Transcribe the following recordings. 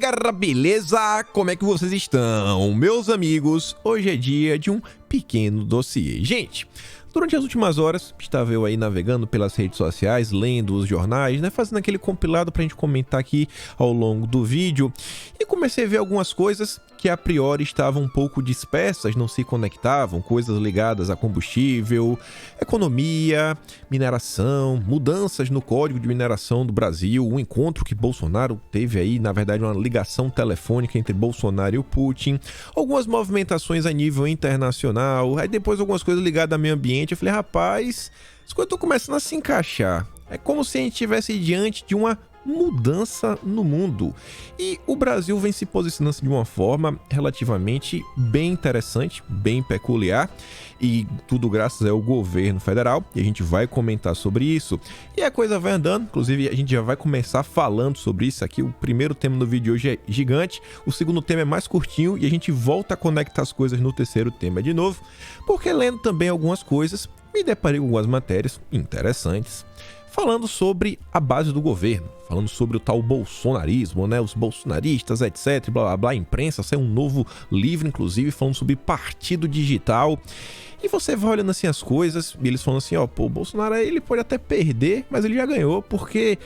galera, beleza? Como é que vocês estão? Meus amigos, hoje é dia de um pequeno dossiê. Gente, durante as últimas horas, estava eu aí navegando pelas redes sociais, lendo os jornais, né? Fazendo aquele compilado pra gente comentar aqui ao longo do vídeo. E comecei a ver algumas coisas que a priori estavam um pouco dispersas, não se conectavam, coisas ligadas a combustível, economia, mineração, mudanças no Código de Mineração do Brasil, um encontro que Bolsonaro teve aí, na verdade uma ligação telefônica entre Bolsonaro e o Putin, algumas movimentações a nível internacional, aí depois algumas coisas ligadas ao meio ambiente. Eu falei, rapaz, as coisas estão começando a se encaixar. É como se a gente estivesse diante de uma mudança no mundo. E o Brasil vem se posicionando de uma forma relativamente bem interessante, bem peculiar, e tudo graças ao governo federal, e a gente vai comentar sobre isso. E a coisa vai andando, inclusive a gente já vai começar falando sobre isso aqui. O primeiro tema do vídeo de hoje é gigante, o segundo tema é mais curtinho, e a gente volta a conectar as coisas no terceiro tema de novo, porque lendo também algumas coisas, me deparei com algumas matérias interessantes, falando sobre a base do governo, falando sobre o tal bolsonarismo, né? Os bolsonaristas, etc, blá blá blá, a imprensa, saiu um novo livro, inclusive, falando sobre partido digital. E você vai olhando assim as coisas, e eles falam assim, ó, pô, o Bolsonaro, ele pode até perder, mas ele já ganhou, porque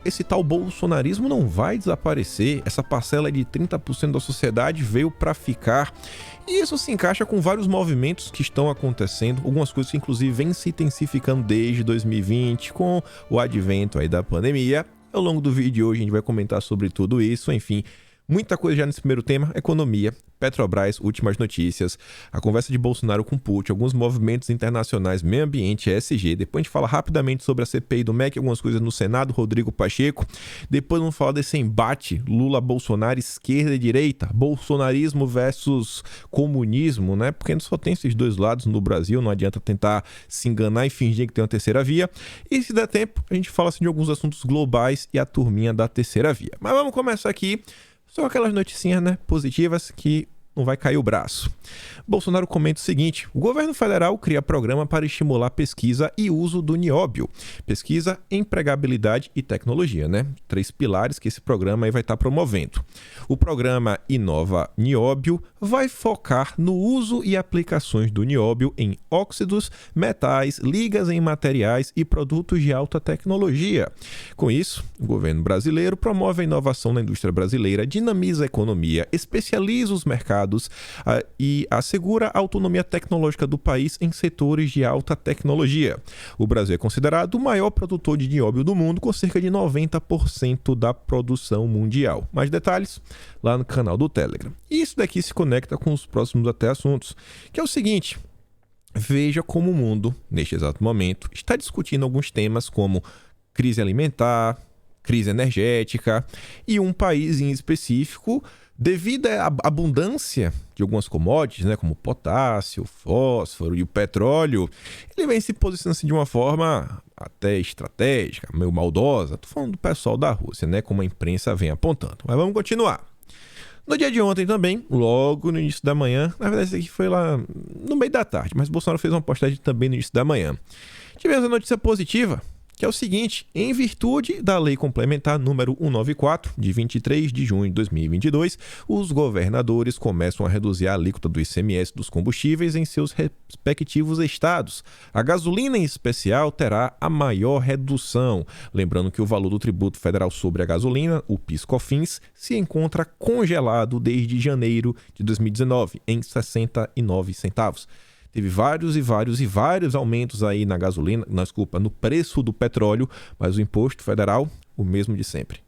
esse tal bolsonarismo não vai desaparecer, essa parcela de 30% da sociedade veio para ficar. E isso se encaixa com vários movimentos que estão acontecendo, algumas coisas que inclusive vêm se intensificando desde 2020, com o advento aí da pandemia. Ao longo do vídeo de hoje a gente vai comentar sobre tudo isso, enfim, muita coisa já nesse primeiro tema, economia, Petrobras, últimas notícias, a conversa de Bolsonaro com Putin, alguns movimentos internacionais, meio ambiente, ESG. Depois a gente fala rapidamente sobre a CPI do MEC, algumas coisas no Senado, Rodrigo Pacheco. Depois vamos falar desse embate Lula-Bolsonaro, esquerda e direita, bolsonarismo versus comunismo, né? Porque só tem esses dois lados no Brasil, não adianta tentar se enganar e fingir que tem uma terceira via. E se der tempo, a gente fala assim, de alguns assuntos globais e a turminha da terceira via. Mas vamos começar aqui só aquelas noticinhas, né, positivas que não vai cair o braço. Bolsonaro comenta o seguinte: o governo federal cria programa para estimular pesquisa e uso do nióbio. Pesquisa, empregabilidade e tecnologia, né? 3 pilares que esse programa aí vai estar promovendo. O programa Inova Nióbio vai focar no uso e aplicações do nióbio em óxidos, metais, ligas em materiais e produtos de alta tecnologia. Com isso, o governo brasileiro promove a inovação na indústria brasileira, dinamiza a economia, especializa os mercados e assegura a autonomia tecnológica do país em setores de alta tecnologia. O Brasil é considerado o maior produtor de nióbio do mundo, com cerca de 90% da produção mundial. Mais detalhes lá no canal do Telegram. E isso daqui se conecta com os próximos até assuntos, que é o seguinte: veja como o mundo, neste exato momento, está discutindo alguns temas como crise alimentar, crise energética, e um país em específico, devido à abundância de algumas commodities, né, como o potássio, o fósforo e o petróleo, ele vem se posicionando assim, de uma forma até estratégica, meio maldosa. Tô falando do pessoal da Rússia, né, como a imprensa vem apontando. Mas vamos continuar. No dia de ontem também, logo no início da manhã, na verdade isso aqui foi lá no meio da tarde, mas Bolsonaro fez uma postagem também no início da manhã. Tivemos a notícia positiva, que é o seguinte: em virtude da Lei Complementar número 194, de 23 de junho de 2022, os governadores começam a reduzir a alíquota do ICMS dos combustíveis em seus respectivos estados. A gasolina, em especial, terá a maior redução. Lembrando que o valor do tributo federal sobre a gasolina, o PIS/COFINS, se encontra congelado desde janeiro de 2019, em 69 centavos. Teve vários aumentos aí na gasolina, no preço do petróleo, mas o imposto federal, o mesmo de sempre.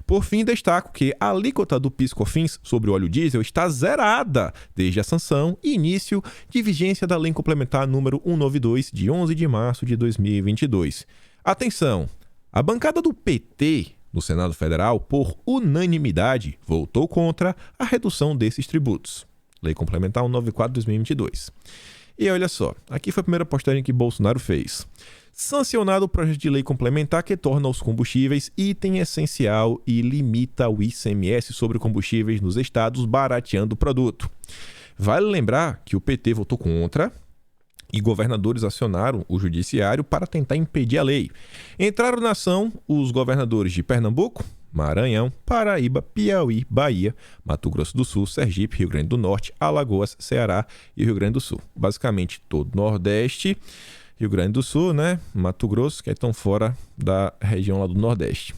Por fim, destaco que a alíquota do PIS/COFINS sobre o óleo diesel está zerada desde a sanção e início de vigência da Lei Complementar número 192, de 11 de março de 2022. Atenção! A bancada do PT no Senado Federal, por unanimidade, votou contra a redução desses tributos. Lei Complementar 194/2022. E olha só, aqui foi a primeira postagem que Bolsonaro fez. Sancionado o projeto de lei complementar que torna os combustíveis item essencial e limita o ICMS sobre combustíveis nos estados, barateando o produto. Vale lembrar que o PT votou contra e governadores acionaram o judiciário para tentar impedir a lei. Entraram na ação os governadores de Pernambuco, Maranhão, Paraíba, Piauí, Bahia, Mato Grosso do Sul, Sergipe, Rio Grande do Norte, Alagoas, Ceará e Rio Grande do Sul. Basicamente todo o Nordeste, Rio Grande do Sul, né? Mato Grosso, que estão fora da região lá do Nordeste.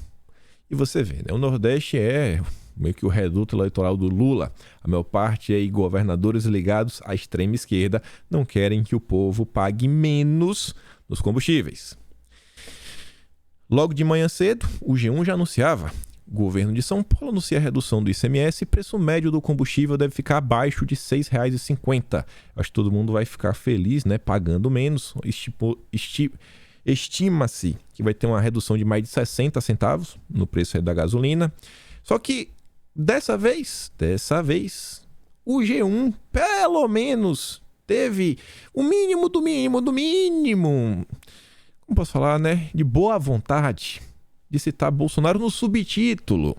E você vê, né? O Nordeste é meio que o reduto eleitoral do Lula. A maior parte aí, governadores ligados à extrema esquerda, não querem que o povo pague menos nos combustíveis. Logo de manhã cedo, o G1 já anunciava. O governo de São Paulo anuncia a redução do ICMS e preço médio do combustível deve ficar abaixo de R$ 6,50. Acho que todo mundo vai ficar feliz, né? Pagando menos. Estima-se que vai ter uma redução de mais de 60 centavos no preço da gasolina. Só que dessa vez, o G1 pelo menos teve o mínimo do mínimo do mínimo, como posso falar, né? De boa vontade de citar Bolsonaro no subtítulo.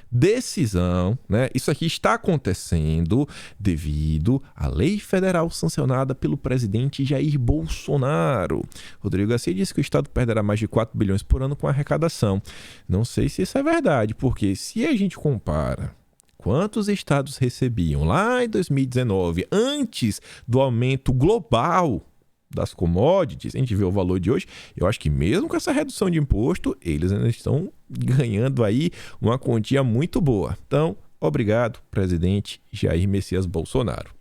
Decisão, né? Isso aqui está acontecendo devido à lei federal sancionada pelo presidente Jair Bolsonaro. Rodrigo Garcia disse que o Estado perderá mais de 4 bilhões por ano com a arrecadação. Não sei se isso é verdade, porque se a gente compara quantos estados recebiam lá em 2019, antes do aumento global das commodities, a gente vê o valor de hoje, eu acho que mesmo com essa redução de imposto, eles ainda estão ganhando aí uma quantia muito boa. Então, obrigado, presidente Jair Messias Bolsonaro.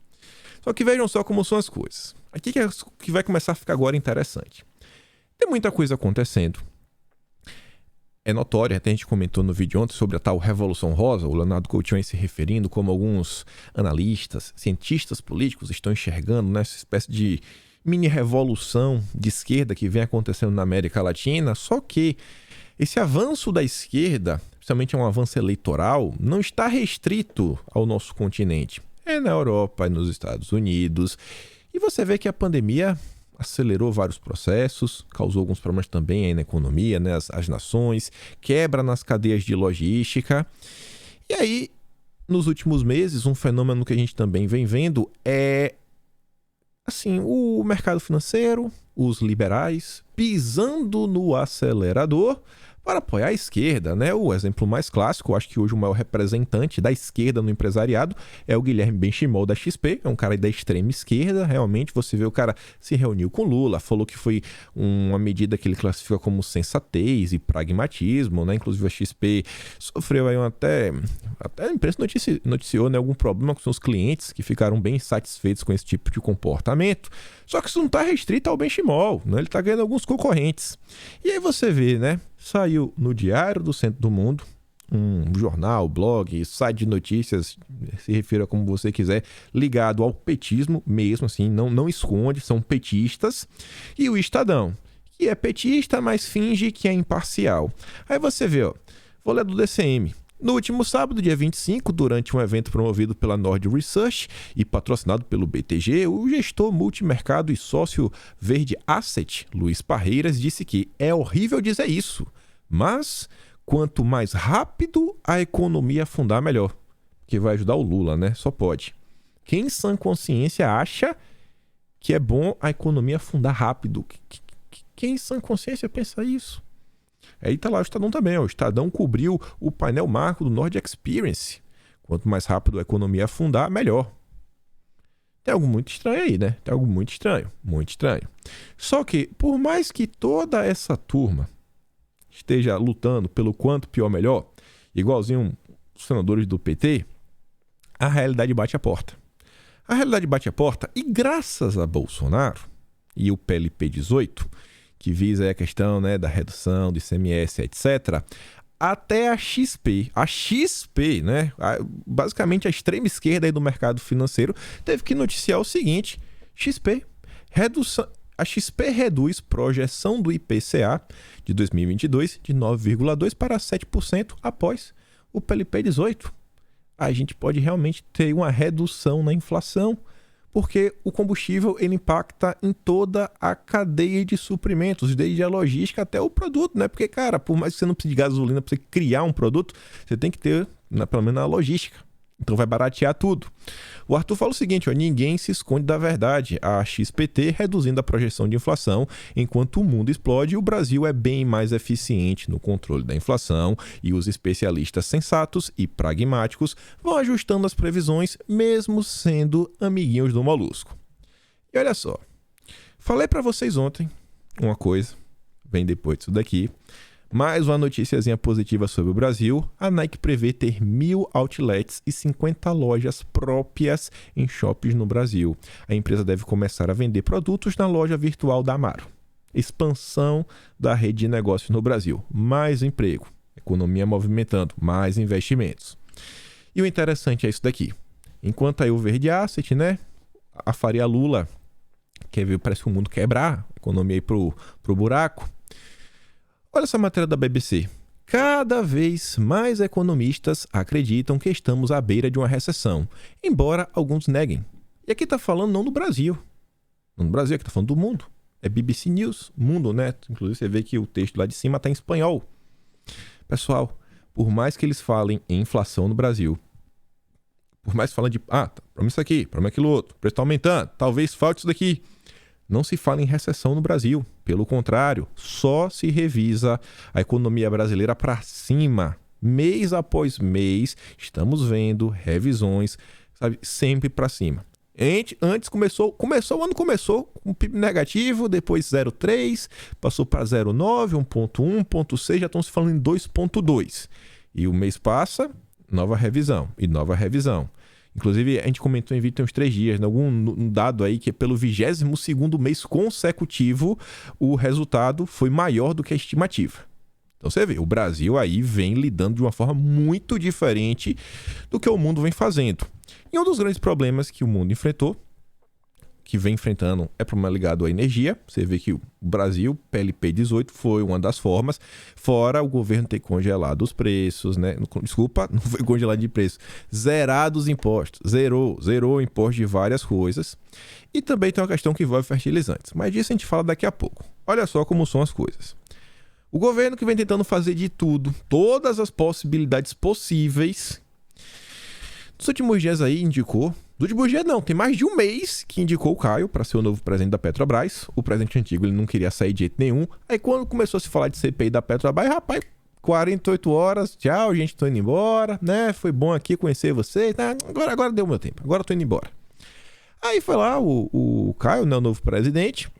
Só que vejam só como são as coisas. Aqui que vai começar a ficar agora interessante. Tem muita coisa acontecendo. É notório, até a gente comentou no vídeo ontem sobre a tal Revolução Rosa, o Leonardo Coutinho aí se referindo como alguns analistas, cientistas políticos estão enxergando nessa espécie de mini revolução de esquerda que vem acontecendo na América Latina, só que esse avanço da esquerda, principalmente um avanço eleitoral, não está restrito ao nosso continente. É na Europa, é nos Estados Unidos. E você vê que a pandemia acelerou vários processos, causou alguns problemas também aí na economia, né? As nações, quebra nas cadeias de logística. E aí, nos últimos meses, um fenômeno que a gente também vem vendo é assim, o mercado financeiro, os liberais, pisando no acelerador para apoiar a esquerda, né? O exemplo mais clássico, acho que hoje o maior representante da esquerda no empresariado é o Guilherme Benchimol da XP, é um cara da extrema esquerda, realmente, você vê o cara se reuniu com Lula, falou que foi uma medida que ele classifica como sensatez e pragmatismo, né? Inclusive a XP sofreu aí até a imprensa noticiou, né, algum problema com seus clientes que ficaram bem satisfeitos com esse tipo de comportamento. Só que isso não está restrito ao Benchimol, né? Ele está ganhando alguns concorrentes. E aí você vê, né? Saiu no Diário do Centro do Mundo, um jornal, blog, site de notícias, se refira como você quiser, ligado ao petismo mesmo, assim, não esconde, são petistas. E o Estadão, que é petista, mas finge que é imparcial. Aí você vê, ó, vou ler do DCM. No último sábado, dia 25, durante um evento promovido pela Nord Research e patrocinado pelo BTG, o gestor multimercado e sócio Verde Asset, Luiz Parreiras, disse que é horrível dizer isso, mas quanto mais rápido a economia afundar, melhor. Que vai ajudar o Lula, né? Só pode. Quem em sã consciência acha que é bom a economia afundar rápido? Quem em sã consciência pensa isso? Aí tá lá o Estadão também, ó. O Estadão cobriu o painel marco do Nord Experience. Quanto mais rápido a economia afundar, melhor. Tem algo muito estranho aí, né? Tem algo muito estranho. Só que, por mais que toda essa turma esteja lutando pelo quanto pior melhor, igualzinho os senadores do PT, a realidade bate a porta. A realidade bate a porta e graças a Bolsonaro e o PLP 18... que visa a questão, né, da redução do ICMS, etc., até a XP, né, basicamente a extrema esquerda aí do mercado financeiro, teve que noticiar o seguinte: a XP reduz projeção do IPCA de 2022 de 9,2% para 7% após o PLP 18. A gente pode realmente ter uma redução na inflação, porque o combustível ele impacta em toda a cadeia de suprimentos, desde a logística até o produto, né? Porque, cara, por mais que você não precise de gasolina para você criar um produto, você tem que ter, pelo menos, a logística. Então vai baratear tudo. O Arthur fala o seguinte, ó, ninguém se esconde da verdade. A XPT reduzindo a projeção de inflação, enquanto o mundo explode, o Brasil é bem mais eficiente no controle da inflação e os especialistas sensatos e pragmáticos vão ajustando as previsões, mesmo sendo amiguinhos do molusco. E olha só, falei para vocês ontem uma coisa, vem depois disso daqui. Mais uma noticiazinha positiva sobre o Brasil. A Nike prevê ter 1.000 outlets e 50 lojas próprias em shoppings no Brasil. A empresa deve começar a vender produtos na loja virtual da Amaro. Expansão da rede de negócios no Brasil. Mais emprego. Economia movimentando. Mais investimentos. E o interessante é isso daqui. Enquanto aí o Verde Asset, né? A Faria Lula quer ver, parece que o mundo quebrar. A economia aí pro buraco. Olha essa matéria da BBC. Cada vez mais economistas acreditam que estamos à beira de uma recessão, embora alguns neguem. E aqui está falando não do Brasil. Não do Brasil, aqui está falando do mundo. É BBC News, Mundo, né? Inclusive você vê que o texto lá de cima está em espanhol. Pessoal, por mais que eles falem em inflação no Brasil, por mais que falem de, problema isso aqui, problema aquilo outro, o preço está aumentando, talvez falte isso daqui. Não se fala em recessão no Brasil. Pelo contrário, só se revisa a economia brasileira para cima. Mês após mês, estamos vendo revisões, sabe, sempre para cima. Antes o ano começou com PIB negativo, depois 0,3, passou para 0,9, 1,1, 1,6, já estão se falando em 2,2. E o mês passa, nova revisão e nova revisão. Inclusive, a gente comentou em vídeo tem uns 3 dias, né? Um dado aí que pelo 22º mês consecutivo, o resultado foi maior do que a estimativa. Então você vê, o Brasil aí vem lidando de uma forma muito diferente do que o mundo vem fazendo. E um dos grandes problemas que o mundo enfrentou, que vem enfrentando, é problema ligado à energia. Você vê que o Brasil, PLP 18, foi uma das formas, fora o governo ter congelado os preços, né? Desculpa, não foi congelado de preço, zerado os impostos, zerou o imposto de várias coisas. E também tem uma questão que envolve fertilizantes, mas disso a gente fala daqui a pouco. Olha só como são as coisas. O governo que vem tentando fazer de tudo, todas as possibilidades possíveis, nos últimos dias aí indicou, nos últimos dias não, tem mais de um mês que indicou o Caio para ser o novo presidente da Petrobras. O presidente antigo ele não queria sair de jeito nenhum. Aí quando começou a se falar de CPI da Petrobras, rapaz, 48 horas, tchau, gente, tô indo embora, né? Foi bom aqui conhecer você, tá? Agora deu meu tempo, agora tô indo embora. Aí foi lá o Caio, né, o novo presidente,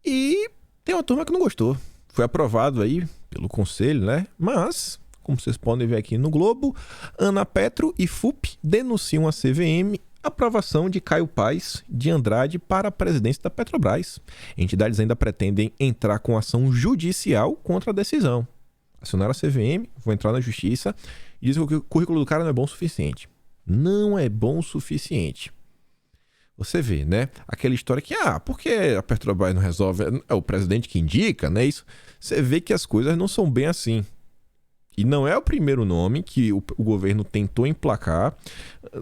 e tem uma turma que não gostou. Foi aprovado aí pelo conselho, né? Mas, como vocês podem ver aqui no Globo, Ana Petro e FUP denunciam a CVM a aprovação de Caio Paes de Andrade para a presidência da Petrobras. Entidades ainda pretendem entrar com ação judicial contra a decisão. Acionaram a CVM, vão entrar na justiça e dizem que o currículo do cara não é bom o suficiente. Não é bom o suficiente. Você vê, né? Aquela história que, por que a Petrobras não resolve? É o presidente que indica, né? Isso. Você vê que as coisas não são bem assim. E não é o primeiro nome que o governo tentou emplacar.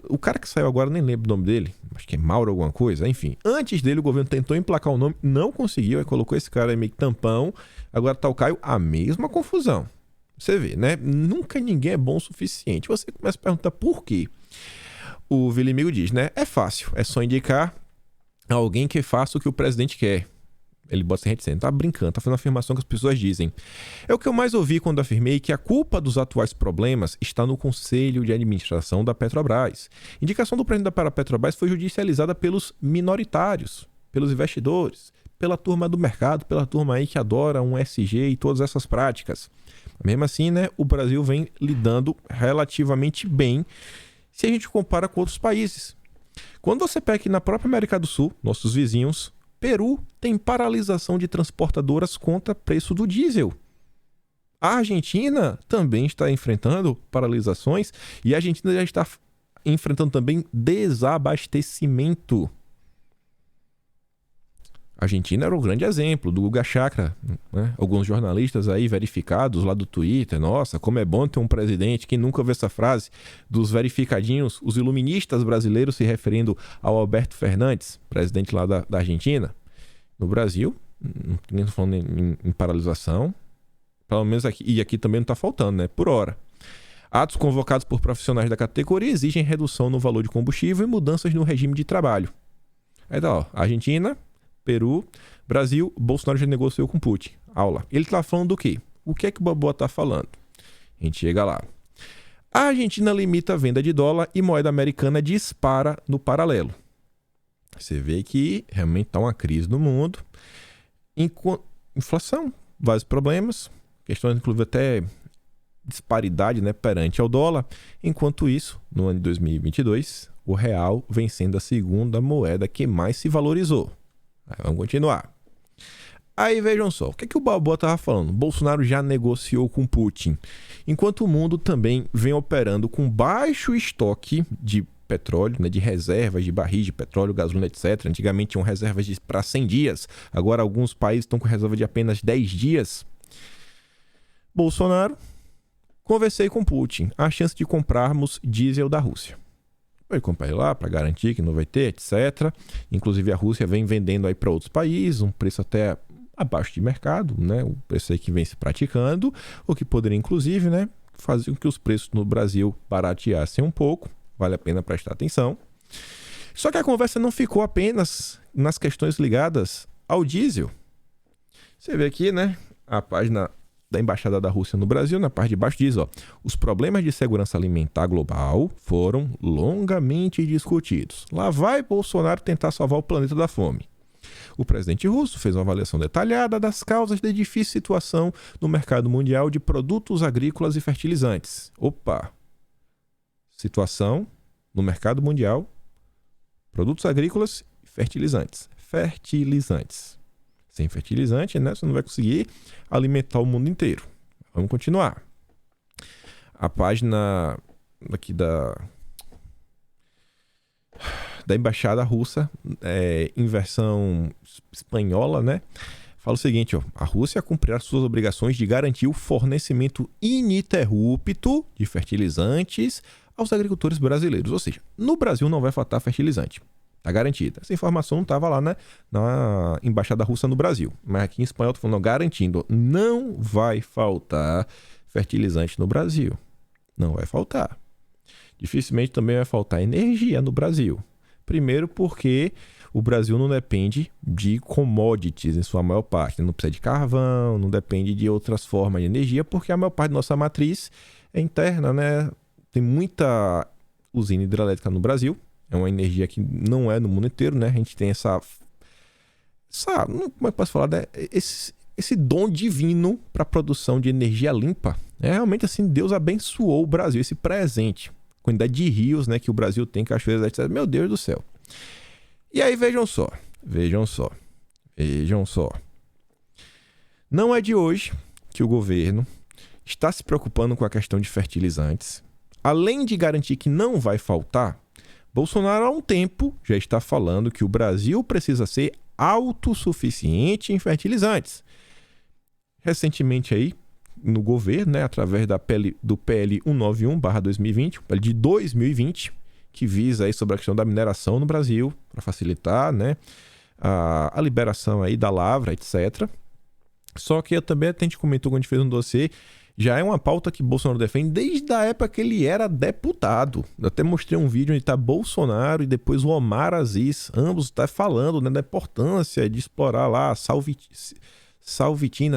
O cara que saiu agora, nem lembro o nome dele. Acho que é Mauro alguma coisa. Enfim, antes dele o governo tentou emplacar o nome, não conseguiu. Aí colocou esse cara aí meio que tampão. Agora tá o Caio, a mesma confusão. Você vê, né? Nunca ninguém é bom o suficiente. Você começa a perguntar por quê. O Vilimigo diz, né? É fácil, é só indicar alguém que faça o que o presidente quer. Ele bota sem reticência, tá brincando, tá fazendo uma afirmação que as pessoas dizem. É o que eu mais ouvi quando afirmei que a culpa dos atuais problemas está no Conselho de Administração da Petrobras. Indicação do presidente da Petrobras foi judicializada pelos minoritários, pelos investidores, pela turma do mercado, pela turma aí que adora um SG e todas essas práticas. Mesmo assim, né, o Brasil vem lidando relativamente bem se a gente compara com outros países. Quando você pega aqui na própria América do Sul, nossos vizinhos, Peru tem paralisação de transportadoras contra preço do diesel. A Argentina também está enfrentando paralisações e a Argentina já está enfrentando também desabastecimento. A Argentina era um grande exemplo do Guga Chakra, né? Alguns jornalistas aí verificados lá do Twitter, nossa, como é bom ter um presidente, quem nunca ouviu essa frase, dos verificadinhos, os iluministas brasileiros se referindo ao Alberto Fernandes, presidente lá da Argentina. No Brasil, não estou falando em paralisação, pelo menos aqui, e aqui também não está faltando, né, por hora. Atos convocados por profissionais da categoria exigem redução no valor de combustível e mudanças no regime de trabalho. Aí tá, ó, Argentina, Peru, Brasil, Bolsonaro já negociou com Putin. Aula. Ele tá falando do quê? O que é que o Balboa tá falando? A gente chega lá. A Argentina limita a venda de dólar e moeda americana dispara no paralelo. Você vê que realmente está uma crise no mundo. Inflação, vários problemas, questões inclusive até disparidade, né, perante ao dólar. Enquanto isso, no ano de 2022, o real vem sendo a segunda moeda que mais se valorizou. Aí vamos continuar. Aí vejam só, o que é que o Balboa estava falando? Bolsonaro já negociou com Putin, enquanto o mundo também vem operando com baixo estoque de petróleo, né, de reservas de barris de petróleo, gasolina, etc. Antigamente tinham reservas para 100 dias, agora alguns países estão com reserva de apenas 10 dias. Bolsonaro, conversei com Putin, a chance de comprarmos diesel da Rússia. Vai comprar lá para garantir que não vai ter, etc. Inclusive a Rússia vem vendendo aí para outros países, um preço até abaixo de mercado, né? O preço aí que vem se praticando, o que poderia inclusive, né, fazer com que os preços no Brasil barateassem um pouco. Vale a pena prestar atenção. Só que a conversa não ficou apenas nas questões ligadas ao diesel. Você vê aqui, né, a página da Embaixada da Rússia no Brasil, na parte de baixo diz, ó, os problemas de segurança alimentar global foram longamente discutidos. Lá vai Bolsonaro tentar salvar o planeta da fome. O presidente russo fez uma avaliação detalhada das causas da difícil situação no mercado mundial de produtos agrícolas e fertilizantes. Opa! Situação no mercado mundial, produtos agrícolas e fertilizantes. Fertilizantes. Sem fertilizante, né, você não vai conseguir alimentar o mundo inteiro. Vamos continuar. A página aqui da Embaixada Russa, em versão espanhola, né, fala o seguinte, ó, a Rússia cumprirá suas obrigações de garantir o fornecimento ininterrupto de fertilizantes aos agricultores brasileiros. Ou seja, no Brasil não vai faltar fertilizante. Está garantida. Essa informação não estava lá, né, na Embaixada Russa no Brasil. Mas aqui em espanhol estou falando, garantindo, não vai faltar fertilizante no Brasil. Não vai faltar. Dificilmente também vai faltar energia no Brasil. Primeiro porque o Brasil não depende de commodities em sua maior parte. Não precisa de carvão, não depende de outras formas de energia, porque a maior parte da nossa matriz é interna, né? Tem muita usina hidrelétrica no Brasil. É uma energia que não é no mundo inteiro, né? A gente tem como é que eu posso falar? Né? Esse dom divino para a produção de energia limpa. É realmente assim, Deus abençoou o Brasil, esse presente. Quantidade de rios, né, que o Brasil tem, cachoeiras, etc. Meu Deus do céu. E aí, vejam só. Não é de hoje que o governo está se preocupando com a questão de fertilizantes. Além de garantir que não vai faltar, Bolsonaro há um tempo já está falando que o Brasil precisa ser autossuficiente em fertilizantes. Recentemente aí, no governo, né, através do PL 191/2020, o PL de 2020, que visa aí sobre a questão da mineração no Brasil, para facilitar, né, a liberação aí da lavra, etc. Só que eu também, a gente comentou quando a gente fez um dossiê, já é uma pauta que Bolsonaro defende desde a época que ele era deputado. Eu até mostrei um vídeo onde está Bolsonaro e depois o Omar Aziz, ambos estão falando, né, da importância de explorar lá a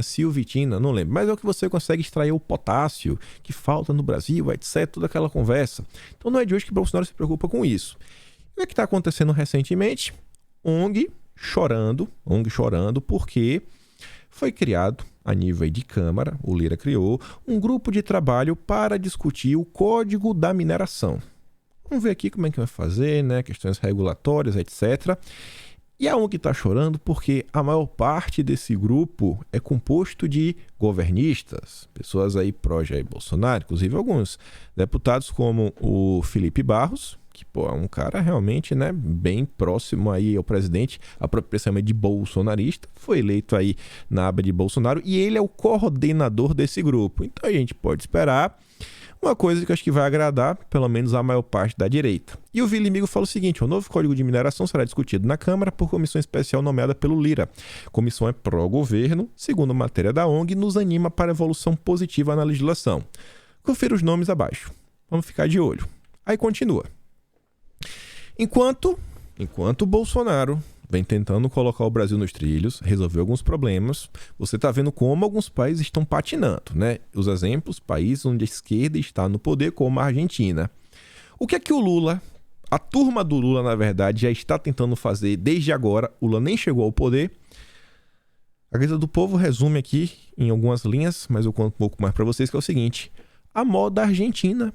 silvitina, não lembro. Mas é o que você consegue extrair o potássio que falta no Brasil, etc. Toda aquela conversa. Então não é de hoje que Bolsonaro se preocupa com isso. E o que está acontecendo recentemente? ONG chorando porque foi criado a nível de Câmara, o Lira criou, um grupo de trabalho para discutir o Código da Mineração. Vamos ver aqui como é que vai fazer, né? Questões regulatórias, etc. E a ONG está chorando porque a maior parte desse grupo é composto de governistas, pessoas aí pró-Jair Bolsonaro, inclusive alguns deputados como o Felipe Barros, que é um cara realmente, né, bem próximo aí ao presidente, a própria expressão é de bolsonarista, foi eleito aí na aba de Bolsonaro e ele é o coordenador desse grupo. Então a gente pode esperar uma coisa que eu acho que vai agradar, pelo menos, a maior parte da direita. E o Vili Migo fala o seguinte, o novo Código de Mineração será discutido na Câmara por comissão especial nomeada pelo Lira. A comissão é pró-governo, segundo matéria da ONG, nos anima para a evolução positiva na legislação. Confira os nomes abaixo. Vamos ficar de olho. Aí continua. Enquanto o Bolsonaro vem tentando colocar o Brasil nos trilhos, resolver alguns problemas, você está vendo como alguns países estão patinando, né? Os exemplos, países onde a esquerda está no poder, como a Argentina. O que é que o Lula, a turma do Lula, na verdade, já está tentando fazer desde agora? O Lula nem chegou ao poder. A Gazeta do Povo resume aqui em algumas linhas, mas eu conto um pouco mais para vocês, que é o seguinte. A moda argentina.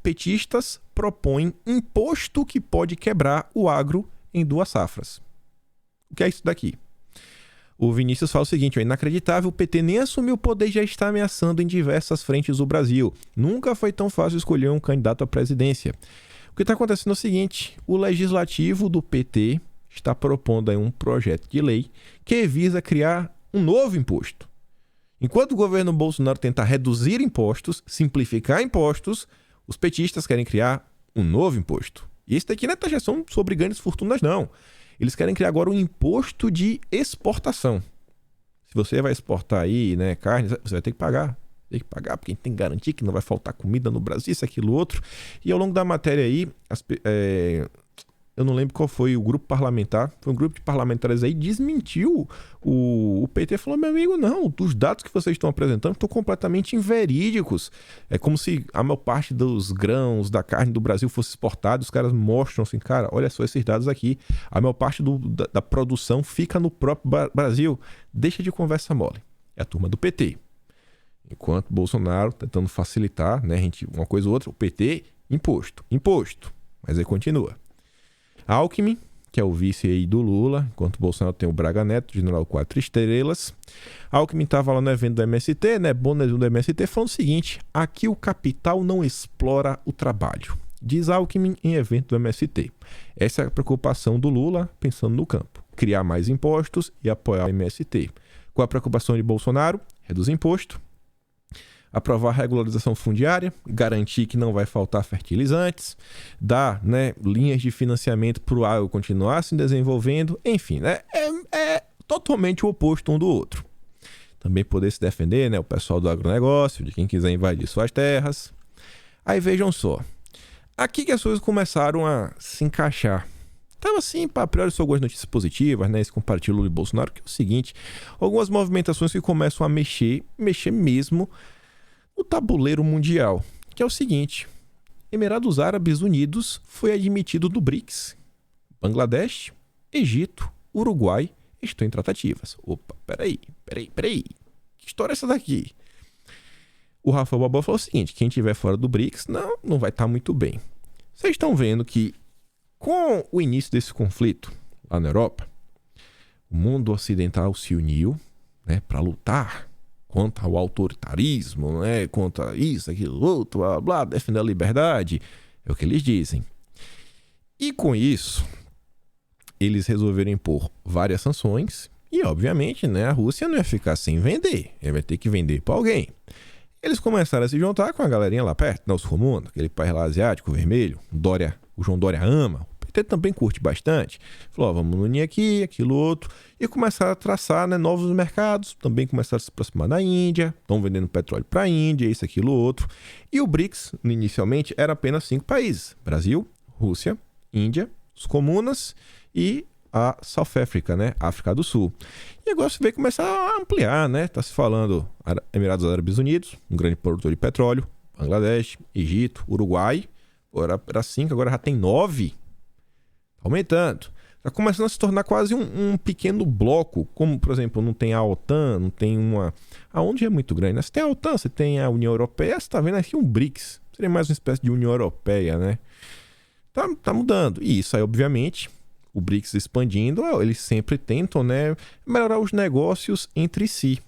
Petistas propõem imposto que pode quebrar o agro em 2 safras. O que é isso daqui? O Vinícius fala o seguinte, é inacreditável, o PT nem assumiu o poder e já está ameaçando em diversas frentes o Brasil. Nunca foi tão fácil escolher um candidato à presidência. O que está acontecendo é o seguinte, o legislativo do PT está propondo aí um projeto de lei que visa criar um novo imposto. Enquanto o governo Bolsonaro tenta reduzir impostos, simplificar impostos, os petistas querem criar um novo imposto. E esse daqui não é taxação sobre grandes fortunas, não. Eles querem criar agora um imposto de exportação. Se você vai exportar aí, né, carne, você vai ter que pagar. Tem que pagar, porque a gente tem que garantir que não vai faltar comida no Brasil, isso, aquilo, outro. E ao longo da matéria aí, eu não lembro qual foi o grupo parlamentar, foi um grupo de parlamentares aí, desmentiu o PT, falou, meu amigo, não, os dados que vocês estão apresentando estão completamente inverídicos. É como se a maior parte dos grãos, da carne do Brasil fosse exportada, os caras mostram assim, cara, olha só esses dados aqui, a maior parte da produção fica no próprio Brasil. Deixa de conversa mole. É a turma do PT. Enquanto Bolsonaro tentando facilitar, né, uma coisa ou outra, o PT, imposto. Mas aí continua. Alckmin, que é o vice aí do Lula, enquanto o Bolsonaro tem o Braga Neto, general 4 estrelas. Alckmin estava lá no evento do MST, né? Bom no do MST, falando o seguinte: aqui o capital não explora o trabalho. Diz Alckmin em evento do MST. Essa é a preocupação do Lula, pensando no campo. Criar mais impostos e apoiar o MST. Qual a preocupação de Bolsonaro? Reduzir imposto. Aprovar a regularização fundiária, garantir que não vai faltar fertilizantes, dar, né, linhas de financiamento para o agro continuar se desenvolvendo, enfim, né, é totalmente o oposto um do outro. Também poder se defender, né, o pessoal do agronegócio, de quem quiser invadir suas terras. Aí vejam só, aqui que as coisas começaram a se encaixar. Estava assim, para priori, só algumas notícias positivas, né, esse compartilho Lula e Bolsonaro, que é o seguinte, algumas movimentações que começam a mexer mesmo, o tabuleiro mundial, que é o seguinte: Emirados Árabes Unidos foi admitido do BRICS. Bangladesh, Egito, Uruguai estão em tratativas. Opa, peraí. Que história é essa daqui? O Rafael Babão falou o seguinte: quem estiver fora do BRICS não vai estar muito bem. Vocês estão vendo que com o início desse conflito lá na Europa, o mundo ocidental se uniu, né, para lutar contra o autoritarismo, né? Contra isso, aquilo, outro, blá, blá, defender a liberdade. É o que eles dizem. E com isso, eles resolveram impor várias sanções e, obviamente, né, a Rússia não ia ficar sem vender. Ele vai ter que vender para alguém. Eles começaram a se juntar com a galerinha lá perto, né, os comunos, aquele país lá asiático, vermelho. O João Dória ama. O PT também curte bastante. Falou, ó, vamos unir aqui, aquilo outro. E começaram a traçar, né, novos mercados. Também começaram a se aproximar da Índia. Estão vendendo petróleo para a Índia, isso, aquilo outro. E o BRICS, inicialmente, era apenas 5 países. Brasil, Rússia, Índia, os comunas e a South Africa, né, África do Sul. E agora você vê começar a ampliar, né? Tá se falando Emirados Árabes Unidos, um grande produtor de petróleo. Bangladesh, Egito, Uruguai. Era 5, agora já tem 9. Aumentando. Está começando a se tornar quase um pequeno bloco, como, por exemplo, não tem a OTAN, não tem uma... Aonde é muito grande, né? Você tem a OTAN, você tem a União Europeia, você está vendo aqui um BRICS. Seria mais uma espécie de União Europeia, né? Tá mudando. E isso aí, obviamente, o BRICS expandindo, eles sempre tentam, né, melhorar os negócios entre si.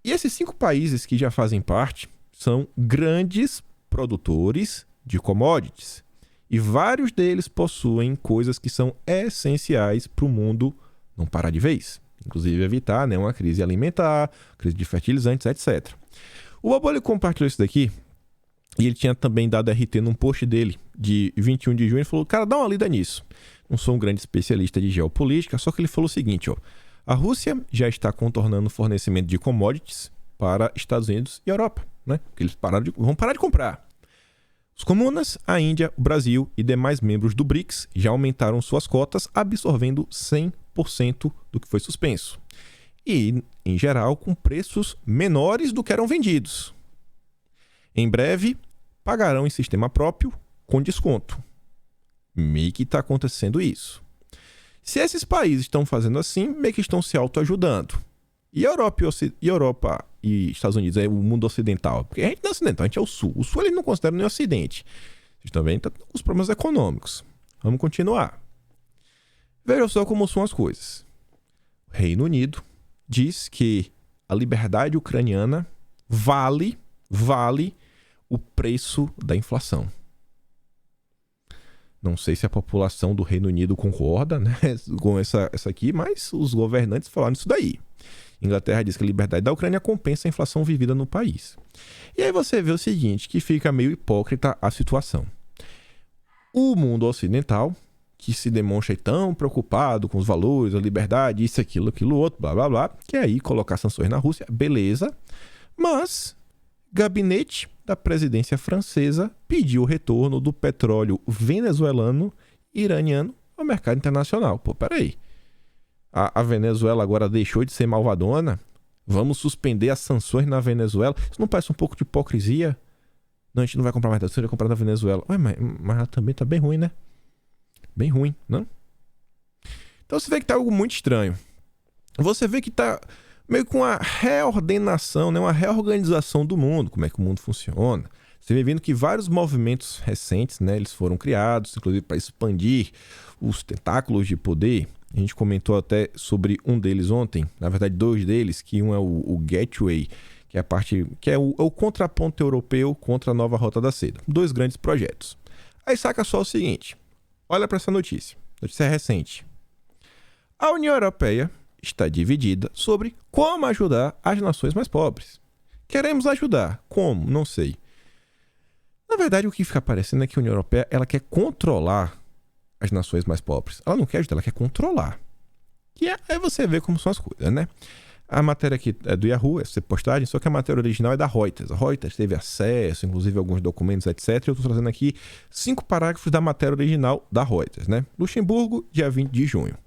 E esses 5 países que já fazem parte são grandes produtores de commodities. E vários deles possuem coisas que são essenciais para o mundo não parar de vez. Inclusive evitar, né, uma crise alimentar, crise de fertilizantes, etc. O Bobo, ele compartilhou isso daqui e ele tinha também dado RT num post dele de 21 de junho. Ele falou, cara, dá uma lida nisso. Não sou um grande especialista de geopolítica, só que ele falou o seguinte, ó. A Rússia já está contornando o fornecimento de commodities para Estados Unidos e Europa. né? Porque eles vão parar de comprar. Os comunas, a Índia, o Brasil e demais membros do BRICS já aumentaram suas cotas, absorvendo 100% do que foi suspenso. E, em geral, com preços menores do que eram vendidos. Em breve, pagarão em sistema próprio com desconto. Meio que está acontecendo isso. Se esses países estão fazendo assim, meio que estão se autoajudando. E Europa e Estados Unidos é o mundo ocidental. Porque a gente não é ocidental, a gente é o sul. O sul eles não consideram nem ocidente. Eles também estão com os problemas econômicos. Vamos continuar. Veja só como são as coisas. O Reino Unido diz que a liberdade ucraniana vale o preço da inflação. Não sei se a população do Reino Unido concorda, né, com essa aqui, mas os governantes falaram isso daí. Inglaterra diz que a liberdade da Ucrânia compensa a inflação vivida no país. E aí você vê o seguinte, que fica meio hipócrita a situação. O mundo ocidental, que se demonstra tão preocupado com os valores, a liberdade, isso, aquilo, outro, blá, blá, blá, que aí colocar sanções na Rússia, beleza, mas gabinete da presidência francesa pediu o retorno do petróleo venezuelano e iraniano ao mercado internacional. Pô, peraí. A Venezuela agora deixou de ser malvadona? Vamos suspender as sanções na Venezuela? Isso não parece um pouco de hipocrisia? Não, a gente não vai comprar mais da Venezuela, vai comprar da Venezuela. Ué, mas ela também tá bem ruim, né? Bem ruim, não? Então você vê que tá algo muito estranho. Você vê que tá meio com uma reordenação, né? Uma reorganização do mundo, como é que o mundo funciona. Você vê vendo que vários movimentos recentes, né, eles foram criados, inclusive para expandir os tentáculos de poder. A gente comentou até sobre um deles ontem, na verdade 2 deles, que um é o Gateway, que é a parte que é o contraponto europeu contra a nova Rota da Seda. 2 grandes projetos. Aí saca só o seguinte, olha para essa notícia recente. A União Europeia está dividida sobre como ajudar as nações mais pobres. Queremos ajudar. Como? Não sei. Na verdade, o que fica parecendo é que a União Europeia ela quer controlar as nações mais pobres. Ela não quer ajudar, ela quer controlar. E aí você vê como são as coisas, né? A matéria aqui é do Yahoo, essa postagem, só que a matéria original é da Reuters. A Reuters teve acesso, inclusive, a alguns documentos, etc. Eu estou trazendo aqui 5 parágrafos da matéria original da Reuters, né? Luxemburgo, dia 20 de junho.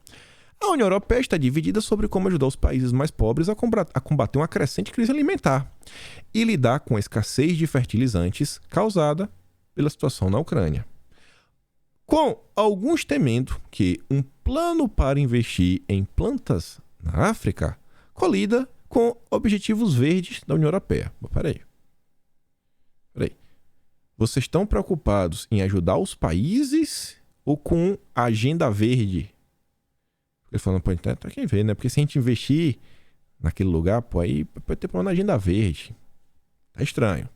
A União Europeia está dividida sobre como ajudar os países mais pobres a combater uma crescente crise alimentar e lidar com a escassez de fertilizantes causada pela situação na Ucrânia. Com alguns temendo que um plano para investir em plantas na África colida com objetivos verdes da União Europeia. Peraí. Vocês estão preocupados em ajudar os países ou com a agenda verde? Ele falando, pô, então quem vê, né? Porque se a gente investir naquele lugar, pô, aí pode ter problema na agenda verde. Tá estranho.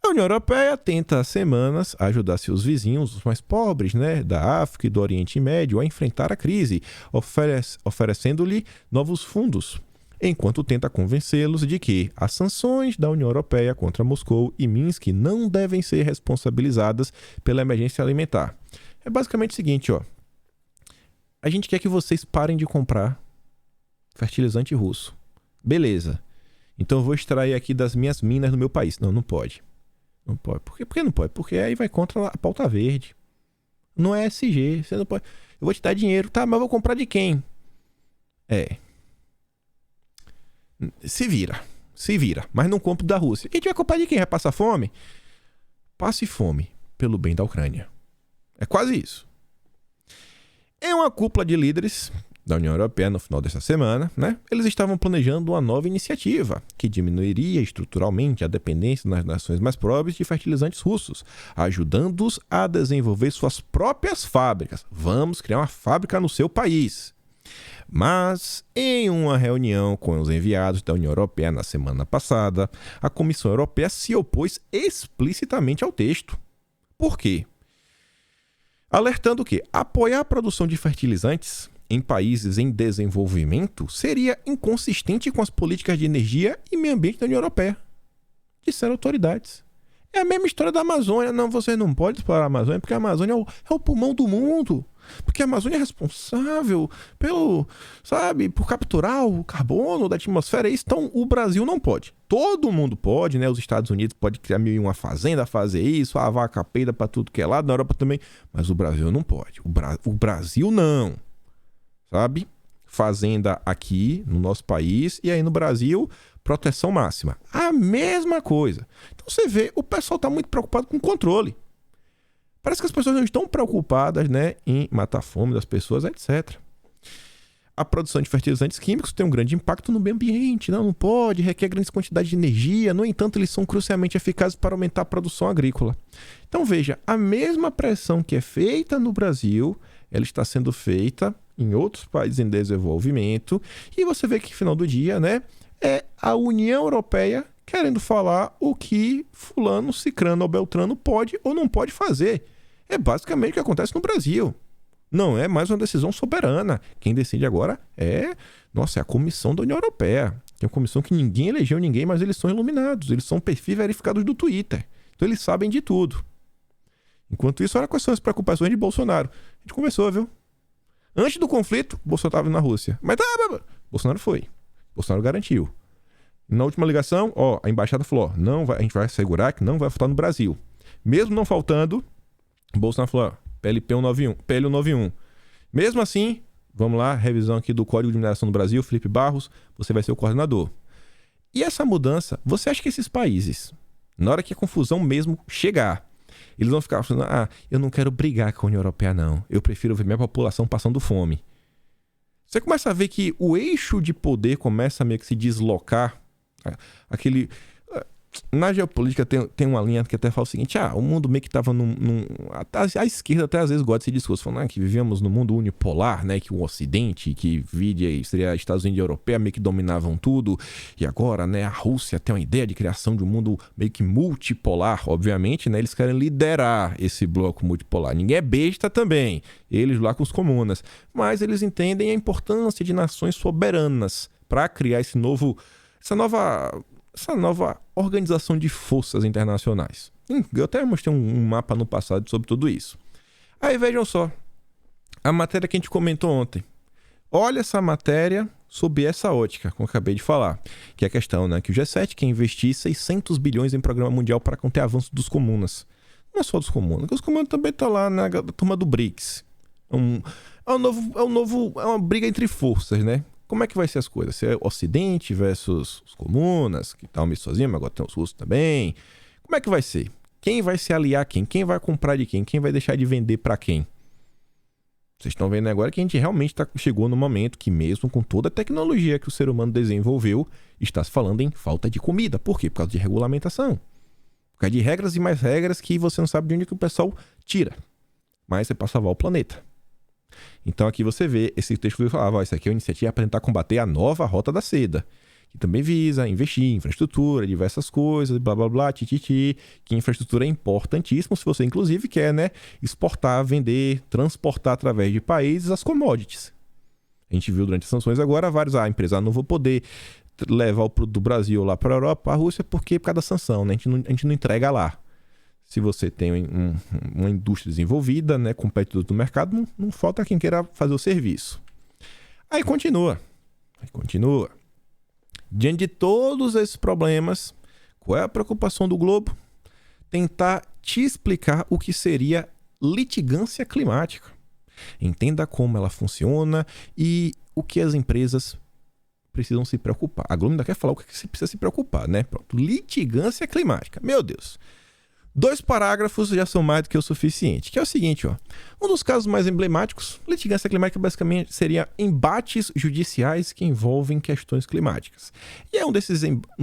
A União Europeia tenta há semanas ajudar seus vizinhos, os mais pobres, né, da África e do Oriente Médio, a enfrentar a crise, oferecendo-lhe novos fundos, enquanto tenta convencê-los de que as sanções da União Europeia contra Moscou e Minsk não devem ser responsabilizadas pela emergência alimentar. É basicamente o seguinte, ó. A gente quer que vocês parem de comprar fertilizante russo. Beleza. Então eu vou extrair aqui das minhas minas no meu país. Não pode. Não pode. Por que não pode? Porque aí vai contra a pauta verde. Não é SG. Você não pode. Eu vou te dar dinheiro. Tá, mas eu vou comprar de quem? Se vira. Mas não compro da Rússia. E a gente vai comprar de quem? Vai passar fome? Passe fome pelo bem da Ucrânia. É quase isso. Em uma cúpula de líderes da União Europeia no final dessa semana, né, eles estavam planejando uma nova iniciativa que diminuiria estruturalmente a dependência nas nações mais pobres de fertilizantes russos, ajudando-os a desenvolver suas próprias fábricas. Vamos criar uma fábrica no seu país. Mas, em uma reunião com os enviados da União Europeia na semana passada, a Comissão Europeia se opôs explicitamente ao texto. Por quê? Alertando que apoiar a produção de fertilizantes em países em desenvolvimento seria inconsistente com as políticas de energia e meio ambiente da União Europeia, disseram autoridades. É a mesma história da Amazônia. Não, você não pode explorar a Amazônia porque a Amazônia é o pulmão do mundo. porque a Amazônia é responsável pelo, sabe, por capturar o carbono da atmosfera. Então o Brasil não pode. Todo mundo pode, né? Os Estados Unidos pode criar mil e uma fazenda, fazer isso, a vaca peida para tudo que é lado, na Europa também, mas o Brasil não pode. O Brasil não, sabe? Fazenda aqui no nosso país e aí no Brasil, proteção máxima. A mesma coisa. Então você vê, o pessoal está muito preocupado com controle. Parece que as pessoas não estão preocupadas, né, em matar a fome das pessoas, etc. A produção de fertilizantes químicos tem um grande impacto no meio ambiente. Não pode, requer grandes quantidades de energia. No entanto, eles são crucialmente eficazes para aumentar a produção agrícola. Então veja, a mesma pressão que é feita no Brasil, ela está sendo feita em outros países em desenvolvimento. E você vê que no final do dia, né, é a União Europeia querendo falar o que fulano, cicrano ou beltrano pode ou não pode fazer. É basicamente o que acontece no Brasil. Não é mais uma decisão soberana. Quem decide agora é a Comissão da União Europeia. É uma comissão que ninguém elegeu ninguém, mas eles são iluminados. Eles são perfis verificados do Twitter. Então eles sabem de tudo. Enquanto isso, olha quais são as preocupações de Bolsonaro. A gente conversou, viu? Antes do conflito, Bolsonaro estava na Rússia. Mas Bolsonaro foi. Bolsonaro garantiu. Na última ligação, a embaixada falou, a gente vai assegurar que não vai faltar no Brasil. Mesmo não faltando, Bolsonaro falou, PLP 191, PL 191. Mesmo assim, vamos lá, revisão aqui do Código de Mineração do Brasil, Felipe Barros, você vai ser o coordenador. E essa mudança, você acha que esses países, na hora que a confusão mesmo chegar, eles vão ficar falando, eu não quero brigar com a União Europeia não, eu prefiro ver minha população passando fome. Você começa a ver que o eixo de poder começa a meio que se deslocar, na geopolítica tem uma linha que até fala o seguinte, o mundo meio que estava a esquerda até às vezes gosta desse discurso, falando que vivíamos num mundo unipolar, né, que o Ocidente, que seria Estados Unidos e Europeia, meio que dominavam tudo, e agora, né, a Rússia tem uma ideia de criação de um mundo meio que multipolar, obviamente, né, eles querem liderar esse bloco multipolar. Ninguém é besta também, eles lá com os comunas, mas eles entendem a importância de nações soberanas para criar essa nova organização de forças internacionais. Eu até mostrei um mapa no passado sobre tudo isso. Aí vejam só, a matéria que a gente comentou ontem. Olha essa matéria sob essa ótica, como eu acabei de falar. Que é a questão, né, que o G7 quer investir 600 bilhões em programa mundial para conter avanço dos comunas. Não é só dos comunas, porque os comunas também estão lá na turma do BRICS. É uma briga entre forças, né? Como é que vai ser as coisas? Se é Ocidente versus os comunas, que estavam meio sozinhos, mas agora tem os russos também. Como é que vai ser? Quem vai se aliar a quem? Quem vai comprar de quem? Quem vai deixar de vender para quem? Vocês estão vendo agora que a gente realmente chegou no momento que mesmo com toda a tecnologia que o ser humano desenvolveu, está se falando em falta de comida. Por quê? Por causa de regulamentação. Por causa de regras e mais regras que você não sabe de onde que o pessoal tira. Mas é para salvar o planeta. Então aqui você vê, esse texto que falava, isso aqui é uma iniciativa para tentar combater a nova Rota da Seda, que também visa investir em infraestrutura, diversas coisas, blá blá blá, que infraestrutura é importantíssimo se você inclusive quer, né, exportar, vender, transportar através de países as commodities. A gente viu durante as sanções agora a empresa não vai poder levar o produto do Brasil lá para a Europa, para a Rússia, por causa da sanção, né? A gente não entrega lá. Se você tem uma indústria desenvolvida, né, competidor do mercado, não falta quem queira fazer o serviço. Aí continua. Diante de todos esses problemas, qual é a preocupação do Globo? Tentar te explicar o que seria litigância climática. Entenda como ela funciona e o que as empresas precisam se preocupar. A Globo ainda quer falar o que você precisa se preocupar, né? Pronto. Litigância climática. Meu Deus. 2 parágrafos já são mais do que o suficiente, que é o seguinte, um dos casos mais emblemáticos, litigância climática basicamente seria embates judiciais que envolvem questões climáticas. E um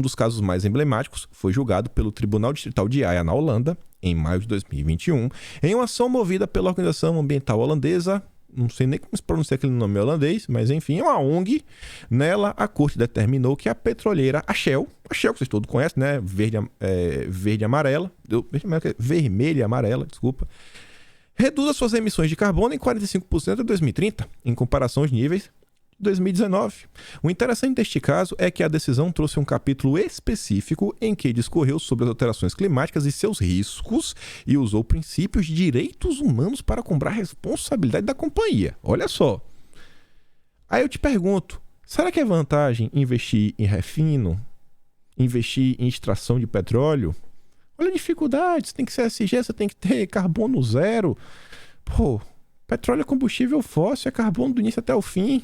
dos casos mais emblemáticos foi julgado pelo Tribunal Distrital de Haia, na Holanda, em maio de 2021, em uma ação movida pela Organização Ambiental Holandesa, não sei nem como se pronuncia aquele nome holandês, mas enfim, é uma ONG. Nela, a corte determinou que a petroleira, a Shell que vocês todos conhecem, né? Vermelha e amarela, desculpa. Reduza suas emissões de carbono em 45% em 2030, em comparação aos níveis de 2019. O interessante deste caso é que a decisão trouxe um capítulo específico em que discorreu sobre as alterações climáticas e seus riscos e usou princípios de direitos humanos para cobrar a responsabilidade da companhia. Olha só. Aí eu te pergunto, será que é vantagem investir em refino? Investir em extração de petróleo? Olha a dificuldade, você tem que ser SG, você tem que ter carbono zero. Pô, petróleo é combustível fóssil, é carbono do início até o fim.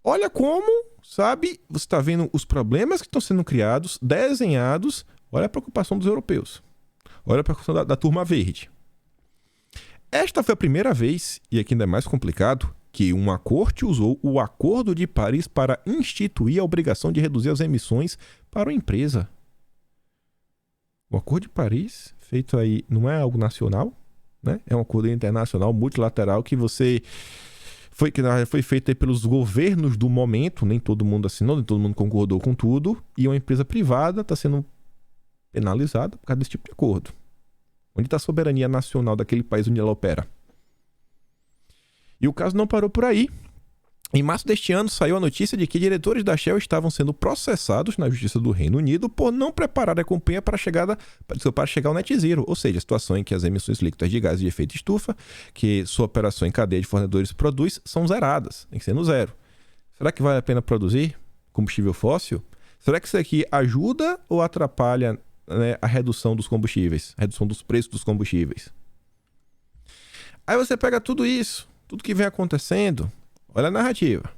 Olha como, sabe, você está vendo os problemas que estão sendo criados, desenhados. Olha a preocupação dos europeus. Olha a preocupação da turma verde. Esta foi a primeira vez, e aqui ainda é mais complicado, que uma corte usou o Acordo de Paris para instituir a obrigação de reduzir as emissões para uma empresa. O Acordo de Paris, feito aí, não é algo nacional, né? É um acordo internacional, multilateral, que foi feito aí pelos governos do momento, nem todo mundo assinou, nem todo mundo concordou com tudo, e uma empresa privada está sendo penalizada por causa desse tipo de acordo. Onde está a soberania nacional daquele país onde ela opera? E o caso não parou por aí. Em março deste ano, saiu a notícia de que diretores da Shell estavam sendo processados na Justiça do Reino Unido por não preparar a companhia para chegar ao net zero, ou seja, a situação em que as emissões líquidas de gases de efeito estufa, que sua operação em cadeia de fornecedores produz, são zeradas, tem que ser no zero. Será que vale a pena produzir combustível fóssil? Será que isso aqui ajuda ou atrapalha, né, a redução dos combustíveis, a redução dos preços dos combustíveis? Aí você pega tudo isso, tudo que vem acontecendo. Olha a narrativa.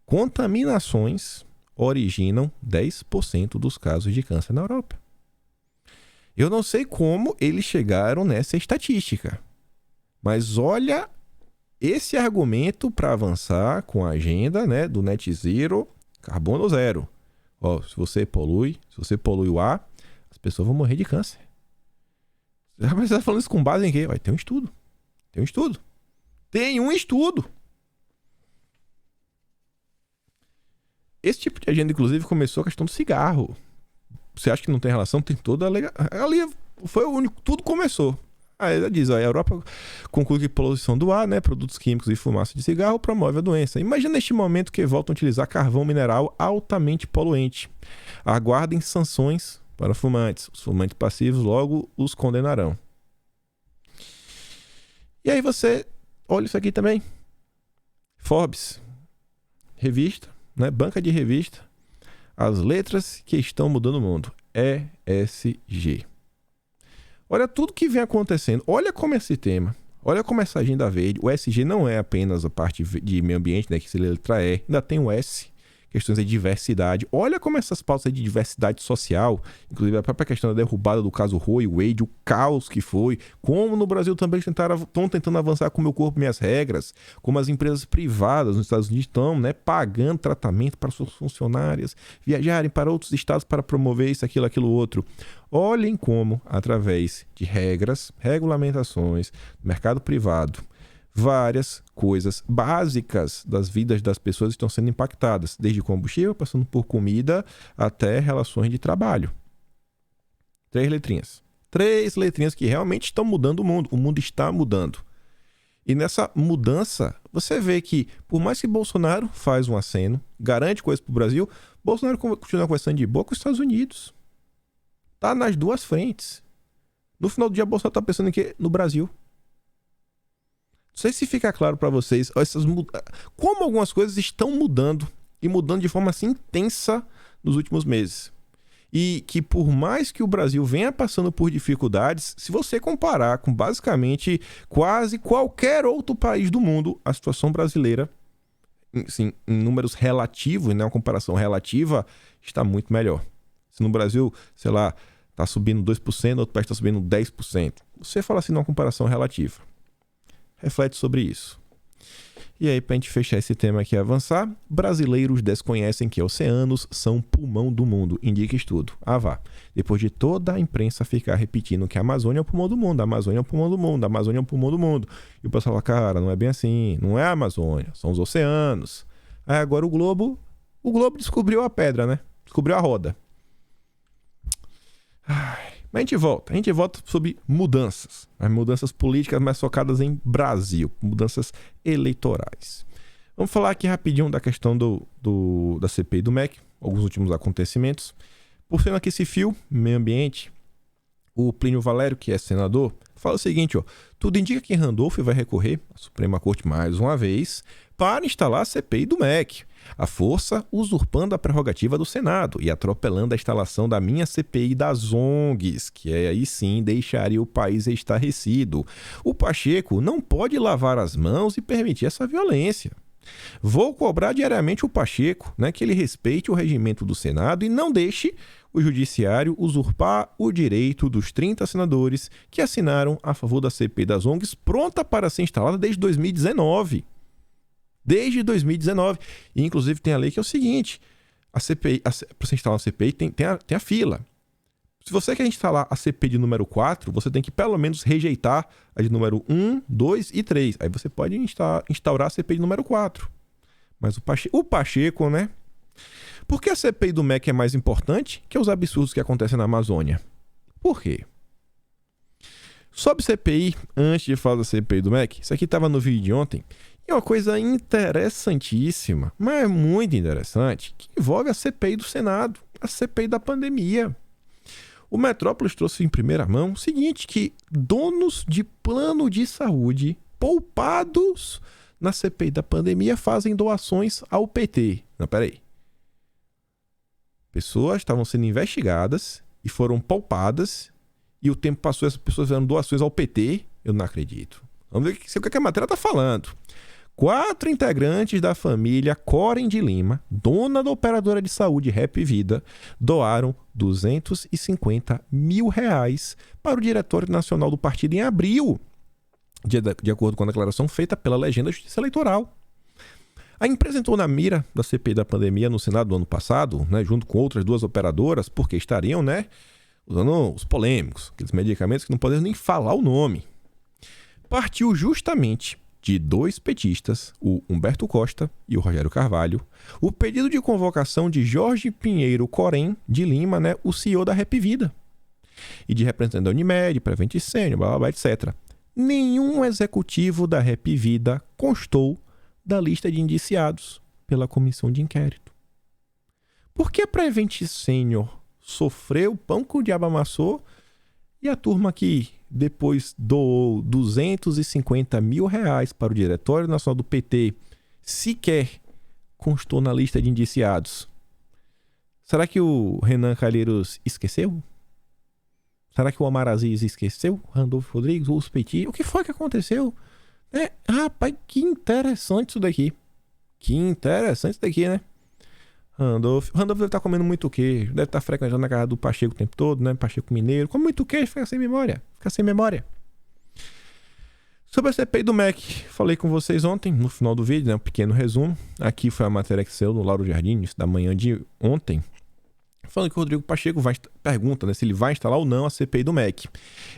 Contaminações originam 10% dos casos de câncer na Europa. Eu não sei como eles chegaram nessa estatística, mas olha esse argumento para avançar com a agenda, né, do net zero, carbono zero. Ó, se você polui o ar, as pessoas vão morrer de câncer. Você está falando isso com base em quê? Vai ter um estudo. Tem um estudo. Esse tipo de agenda, inclusive, começou a questão do cigarro. Você acha que não tem relação? Tem toda a ali foi o único, tudo começou. Aí ela diz, ó, a Europa conclui que poluição do ar, né, produtos químicos e fumaça de cigarro promove a doença. Imagina neste momento que voltam a utilizar carvão mineral altamente poluente. Aguardem sanções para fumantes. Os fumantes passivos logo os condenarão. E aí você olha isso aqui também. Forbes, revista, né? Banca de revista, as letras que estão mudando o mundo, ESG. Olha tudo que vem acontecendo, olha como esse tema, olha como essa agenda verde, o ESG não é apenas a parte de meio ambiente, né, que se letra E, ainda tem o S, questões de diversidade. Olha como essas pautas de diversidade social, inclusive a própria questão da derrubada do caso Roe Wade, o caos que foi, como no Brasil também estão tentando avançar com o meu corpo, minhas regras, como as empresas privadas nos Estados Unidos estão, né, pagando tratamento para suas funcionárias viajarem para outros estados para promover isso, aquilo, outro. Olhem como, através de regras, regulamentações, mercado privado, várias coisas básicas das vidas das pessoas estão sendo impactadas, desde combustível, passando por comida, até relações de trabalho. 3 letrinhas. 3 letrinhas que realmente estão mudando o mundo está mudando. E nessa mudança, você vê que, por mais que Bolsonaro faz um aceno, garante coisas para o Brasil, Bolsonaro continua conversando de boa com os Estados Unidos. Está nas duas frentes. No final do dia, Bolsonaro está pensando em quê? No Brasil. Não sei se fica claro para vocês como algumas coisas estão mudando e mudando de forma assim intensa nos últimos meses. E que por mais que o Brasil venha passando por dificuldades, se você comparar com basicamente quase qualquer outro país do mundo, a situação brasileira, assim, em números relativos, né, uma comparação relativa, está muito melhor. Se no Brasil, sei lá, está subindo 2%, no outro país está subindo 10%. Você fala assim numa comparação relativa. Reflete sobre isso. E aí, para a gente fechar esse tema aqui e avançar, brasileiros desconhecem que oceanos são pulmão do mundo. Indica estudo. Ah, vá. Depois de toda a imprensa ficar repetindo que a Amazônia é o pulmão do mundo, a Amazônia é o pulmão do mundo, a Amazônia é o pulmão do mundo. E o pessoal fala, cara, não é bem assim. Não é a Amazônia, são os oceanos. Aí agora o Globo descobriu a pedra, né? Descobriu a roda. Ai. Mas a gente volta sobre mudanças. As mudanças políticas mais focadas em Brasil. Mudanças eleitorais. Vamos falar aqui rapidinho da questão da CPI do MEC, alguns últimos acontecimentos. Por cima aqui esse fio, meio ambiente, o Plínio Valério, que é senador, fala o seguinte, ó: tudo indica que Randolph vai recorrer à Suprema Corte mais uma vez para instalar a CPI do MEC, a força usurpando a prerrogativa do Senado e atropelando a instalação da minha CPI das ONGs, que aí sim deixaria o país estarrecido. O Pacheco não pode lavar as mãos e permitir essa violência. Vou cobrar diariamente o Pacheco, que ele respeite o regimento do Senado e não deixe o Judiciário usurpar o direito dos 30 senadores que assinaram a favor da CPI das ONGs, pronta para ser instalada desde 2019. Desde 2019. E, inclusive, tem a lei que é o seguinte: a CPI, para você instalar uma CPI, tem a fila. Se você quer instalar a CPI de número 4, você tem que pelo menos rejeitar a de número 1, 2 e 3. Aí você pode instaurar a CPI de número 4. Mas o Pacheco, Por que a CPI do MEC é mais importante que os absurdos que acontecem na Amazônia? Por quê? Sobre CPI, antes de falar da CPI do MEC, isso aqui estava no vídeo de ontem, e é uma coisa interessantíssima, mas muito interessante, que envolve a CPI do Senado, a CPI da pandemia. O Metrópolis trouxe em primeira mão o seguinte, que donos de plano de saúde poupados na CPI da pandemia fazem doações ao PT. Não, peraí. Pessoas estavam sendo investigadas e foram poupadas e o tempo passou e essas pessoas fizeram doações ao PT. Eu não acredito. Vamos ver o que a matéria está falando. 4 integrantes da família Corem de Lima, dona da operadora de saúde Rap Vida, doaram R$250 mil para o Diretório Nacional do Partido em abril, de acordo com a declaração feita pela Legenda da Justiça Eleitoral. A empresa entrou na mira da CPI da pandemia no Senado do ano passado, junto com outras 2 operadoras, porque estariam, usando os polêmicos, aqueles medicamentos que não podemos nem falar o nome. Partiu justamente de 2 petistas, o Humberto Costa e o Rogério Carvalho, o pedido de convocação de Jorge Pinheiro Corem de Lima, o CEO da Rap Vida, e de representante da Unimed, Prevent Senior, blá, blá, blá, etc. Nenhum executivo da Rap Vida constou da lista de indiciados pela comissão de inquérito. Por que a Prevent Senior sofreu o pão que o diabo amassou e a turma que depois doou R$250 mil para o Diretório Nacional do PT sequer constou na lista de indiciados? Será que o Renan Calheiros esqueceu? Será que o Omar Aziz esqueceu? Randolph Rodrigues, os Petit? O que foi que aconteceu? Rapaz, que interessante isso daqui. Randolph deve estar comendo muito queijo, deve estar frequentando a casa do Pacheco o tempo todo, Pacheco Mineiro. Come muito queijo, fica sem memória. Sobre a CPI do MEC, falei com vocês ontem, no final do vídeo, um pequeno resumo. Aqui foi a matéria que saiu no Lauro Jardim, isso da manhã de ontem, falando que o Rodrigo Pacheco pergunta se ele vai instalar ou não a CPI do MEC.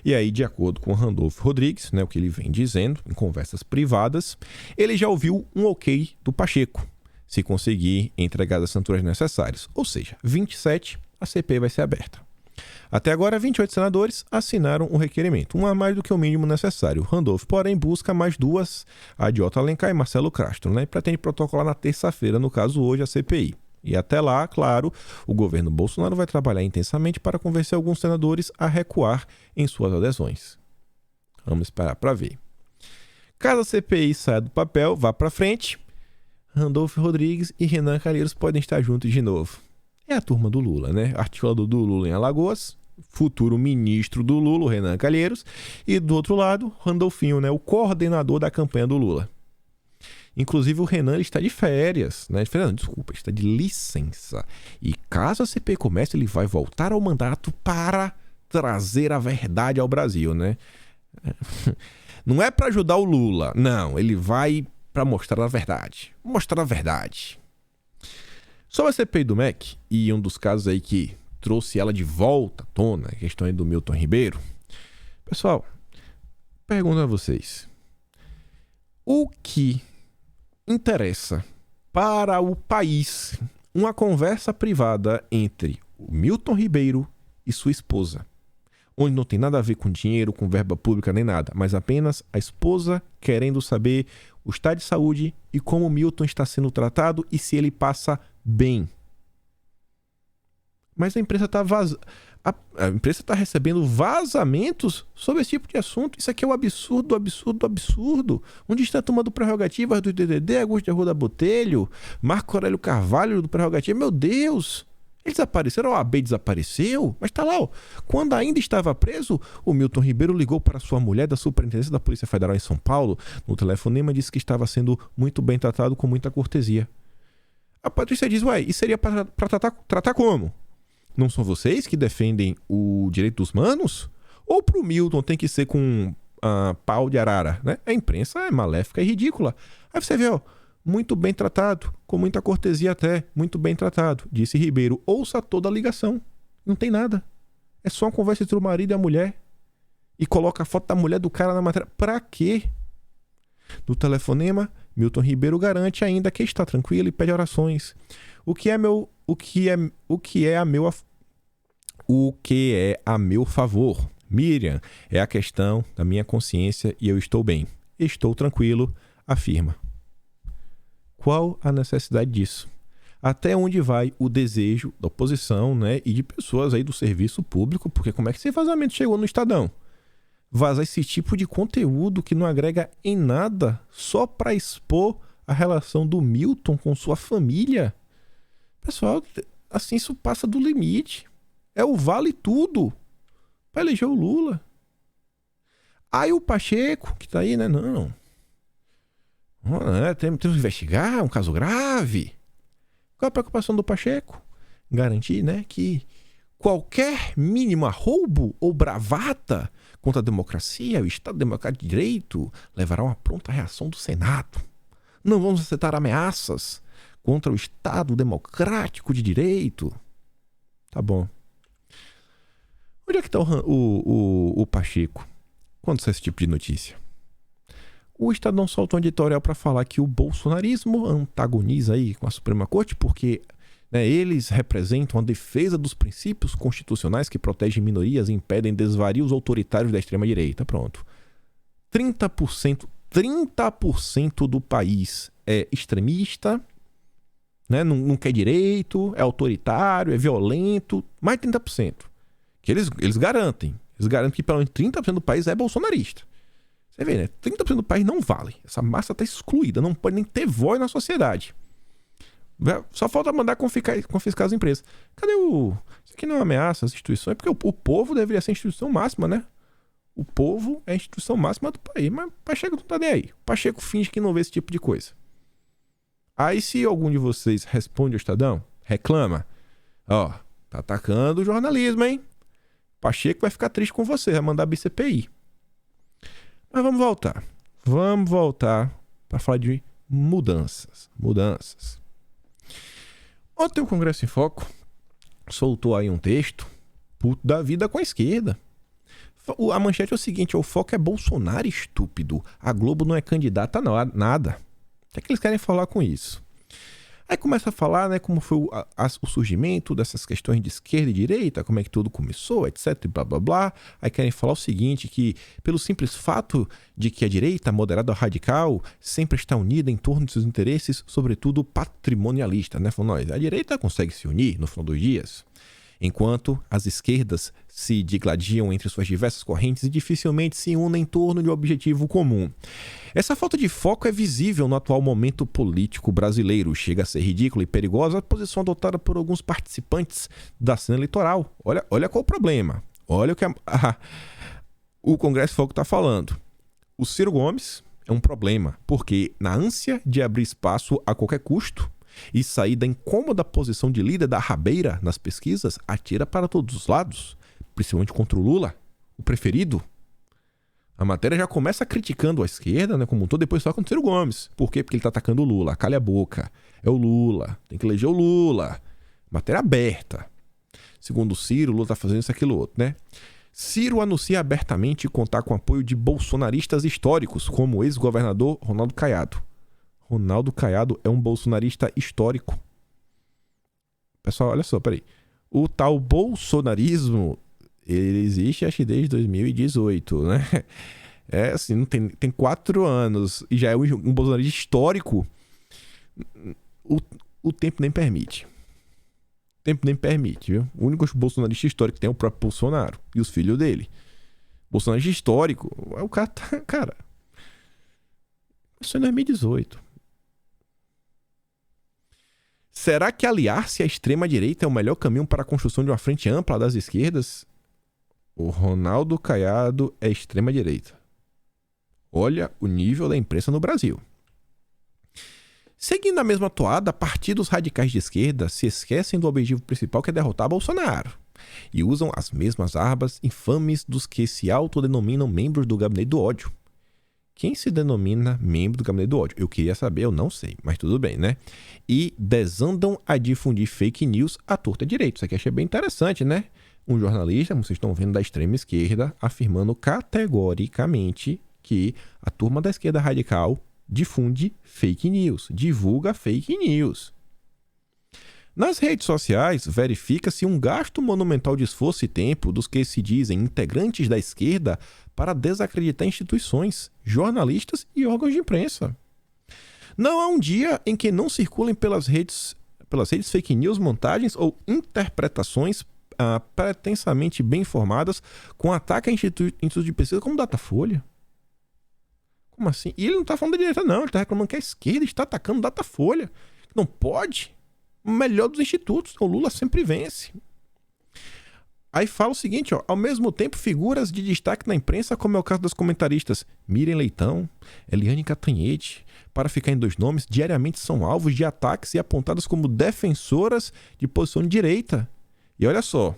E aí, de acordo com o Randolph Rodrigues, o que ele vem dizendo em conversas privadas, ele já ouviu um ok do Pacheco, se conseguir entregar as assinaturas necessárias. Ou seja, 27, a CPI vai ser aberta. Até agora, 28 senadores assinaram o requerimento, um a mais do que o mínimo necessário. Randolph, porém, busca mais 2, a de Otto Alencar e Marcelo Castro, e pretende protocolar na terça-feira, no caso hoje, a CPI. E até lá, claro, o governo Bolsonaro vai trabalhar intensamente para convencer alguns senadores a recuar em suas adesões. Vamos esperar para ver. Caso a CPI saia do papel, vá para frente, Randolph Rodrigues e Renan Calheiros podem estar juntos de novo. É a turma do Lula, Articulador do Lula em Alagoas, futuro ministro do Lula, o Renan Calheiros, e do outro lado, Randolfinho, o coordenador da campanha do Lula. Inclusive o Renan ele está de férias, Desculpa, está de licença. E caso a CPI comece, ele vai voltar ao mandato para trazer a verdade ao Brasil, Não é para ajudar o Lula, não, ele vai para mostrar a verdade. Sobre a CPI do MEC, e um dos casos aí que trouxe ela de volta à tona, a questão aí do Milton Ribeiro. Pessoal, pergunto a vocês. O que interessa para o país uma conversa privada entre o Milton Ribeiro e sua esposa, onde não tem nada a ver com dinheiro, com verba pública nem nada, mas apenas a esposa querendo saber o estado de saúde e como o Milton está sendo tratado e se ele passa bem. Mas a imprensa está a imprensa está recebendo vazamentos sobre esse tipo de assunto. Isso aqui é um absurdo, absurdo, absurdo. Onde está tomando prerrogativas do DDD, Augusto de Arruda Botelho, Marco Aurélio Carvalho do prerrogativo. Meu Deus! Eles desapareceram, a OAB desapareceu, mas tá lá, ó. Quando ainda estava preso, o Milton Ribeiro ligou para sua mulher da Superintendência da Polícia Federal em São Paulo. No telefonema disse que estava sendo muito bem tratado com muita cortesia. A Patrícia diz, ué, isso seria para tratar como? Não são vocês que defendem o direito dos manos? Ou pro Milton tem que ser com pau de arara, né? A imprensa é maléfica e ridícula. Aí você vê, ó, muito bem tratado, com muita cortesia até, muito bem tratado, disse Ribeiro. Ouça toda a ligação. Não tem nada. É só uma conversa entre o marido e a mulher. E coloca a foto da mulher do cara na matéria. Pra quê? No telefonema, Milton Ribeiro garante ainda que está tranquilo e pede orações. O que é a meu favor? Miriam, é a questão da minha consciência e eu estou bem. Estou tranquilo, afirma. Qual a necessidade disso? Até onde vai o desejo da oposição, né, e de pessoas aí do serviço público? Porque como é que esse vazamento chegou no Estadão? Vazar esse tipo de conteúdo que não agrega em nada só para expor a relação do Milton com sua família? Pessoal, assim isso passa do limite. É o vale tudo para eleger o Lula. Aí o Pacheco, que tá aí, né? Não. Temos que investigar, um caso grave. Qual a preocupação do Pacheco? Garantir, né, que qualquer mínimo roubo ou bravata contra a democracia, o Estado Democrático de Direito, levará a uma pronta reação do Senado. Não vamos aceitar ameaças contra o Estado Democrático de Direito. Tá bom. Onde é que está o Pacheco quando sai esse tipo de notícia? O Estadão solta um editorial para falar que o bolsonarismo antagoniza aí com a Suprema Corte porque, né, eles representam a defesa dos princípios constitucionais que protegem minorias e impedem desvarios autoritários da extrema-direita. Pronto. 30% do país é extremista, né, não quer direito, é autoritário, é violento. Mais de 30%. Que eles garantem. Eles garantem que pelo menos 30% do país é bolsonarista. Você vê, né? 30% do país não vale. Essa massa está excluída, não pode nem ter voz na sociedade. Só falta mandar confiscar as empresas. Cadê o... Isso aqui não é uma ameaça às instituições, porque o povo deveria ser a instituição máxima, né? O povo é a instituição máxima do país, mas o Pacheco não tá nem aí. O Pacheco finge que não vê esse tipo de coisa. Aí se algum de vocês responde ao Estadão, reclama, ó, tá atacando o jornalismo, hein? Pacheco vai ficar triste com você, vai mandar BCPI. Mas vamos voltar para falar de mudanças. Ontem o Congresso em Foco soltou aí um texto puto da vida com a esquerda. A manchete é o seguinte, o foco é Bolsonaro estúpido, a Globo não é candidata a nada. O que é que eles querem falar com isso? Aí começa a falar, né, como foi o surgimento dessas questões de esquerda e direita, como é que tudo começou, etc, e blá blá blá. Aí querem falar o seguinte, que pelo simples fato de que a direita, moderada ou radical, sempre está unida em torno de seus interesses, sobretudo patrimonialista, né? Falando, a direita consegue se unir no final dos dias, enquanto as esquerdas se digladiam entre suas diversas correntes e dificilmente se unem em torno de um objetivo comum. Essa falta de foco é visível no atual momento político brasileiro. Chega a ser ridícula e perigosa a posição adotada por alguns participantes da cena eleitoral. Olha qual o problema. Olha o que o Congresso Foco está falando. O Ciro Gomes é um problema, porque na ânsia de abrir espaço a qualquer custo, e sair da incômoda posição de líder da rabeira nas pesquisas, atira para todos os lados, principalmente contra o Lula, o preferido. A matéria já começa criticando a esquerda, né, como um todo, depois só contra o Ciro Gomes. Por quê? Porque ele está atacando o Lula. Calha a boca. É o Lula. Tem que eleger o Lula. Matéria aberta. Segundo o Ciro, o Lula está fazendo isso, aquilo, outro, né? Ciro anuncia abertamente contar com o apoio de bolsonaristas históricos, como o ex-governador Ronaldo Caiado. Ronaldo Caiado é um bolsonarista histórico. Pessoal, olha só, peraí. O tal bolsonarismo, ele existe acho que desde 2018, né? É assim, não tem 4 anos e já é um bolsonarista histórico. O, o tempo nem permite. O tempo nem permite, viu? O único bolsonarista histórico que tem é o próprio Bolsonaro e os filhos dele. Bolsonarista histórico, o cara tá. Cara. Isso é 2018. Será que aliar-se à extrema-direita é o melhor caminho para a construção de uma frente ampla das esquerdas? O Ronaldo Caiado é extrema-direita. Olha o nível da imprensa no Brasil. Seguindo a mesma toada, partidos radicais de esquerda se esquecem do objetivo principal, que é derrotar Bolsonaro, e usam as mesmas armas infames dos que se autodenominam membros do gabinete do ódio. Quem se denomina membro do gabinete do ódio? Eu queria saber, eu não sei, mas tudo bem, né? E desandam a difundir fake news à torta direita. Isso aqui achei bem interessante, né? Um jornalista, como vocês estão vendo, da extrema esquerda, afirmando categoricamente que a turma da esquerda radical difunde fake news, divulga fake news. Nas redes sociais, verifica-se um gasto monumental de esforço e tempo dos que se dizem integrantes da esquerda para desacreditar instituições, jornalistas e órgãos de imprensa. Não há um dia em que não circulem pelas redes fake news, montagens ou interpretações pretensamente bem informadas com ataque a institutos de pesquisa como Datafolha. Como assim? E ele não está falando da direita, não. Ele está reclamando que a esquerda está atacando Datafolha. Não pode. O melhor dos institutos. O Lula sempre vence. Aí fala o seguinte, ó. Ao mesmo tempo, figuras de destaque na imprensa, como é o caso das comentaristas Miriam Leitão, Eliane Cantanhede, para ficar em 2 nomes, diariamente são alvos de ataques e apontadas como defensoras de posição de direita. E olha só.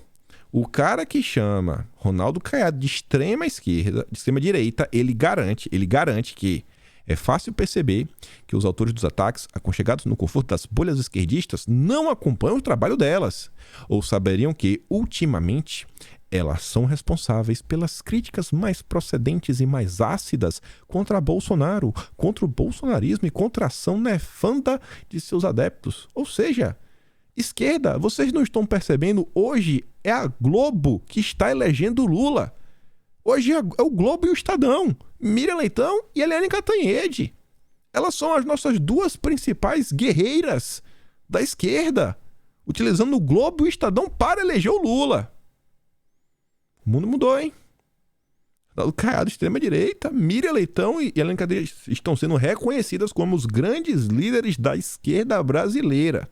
O cara que chama Ronaldo Caiado de extrema esquerda, de extrema direita, ele garante que é fácil perceber que os autores dos ataques, aconchegados no conforto das bolhas esquerdistas, não acompanham o trabalho delas, ou saberiam que, ultimamente, elas são responsáveis pelas críticas mais procedentes e mais ácidas contra Bolsonaro, contra o bolsonarismo e contra a ação nefanda de seus adeptos. Ou seja, esquerda, vocês não estão percebendo? Hoje é a Globo que está elegendo o Lula. Hoje é o Globo e o Estadão. Miriam Leitão e Eliane Cantanhede. Elas são as nossas 2 principais guerreiras da esquerda, utilizando o Globo e o Estadão para eleger o Lula. O mundo mudou, hein? O Caiado, extrema-direita, Miriam Leitão e Eliane Cantanhede estão sendo reconhecidas como os grandes líderes da esquerda brasileira.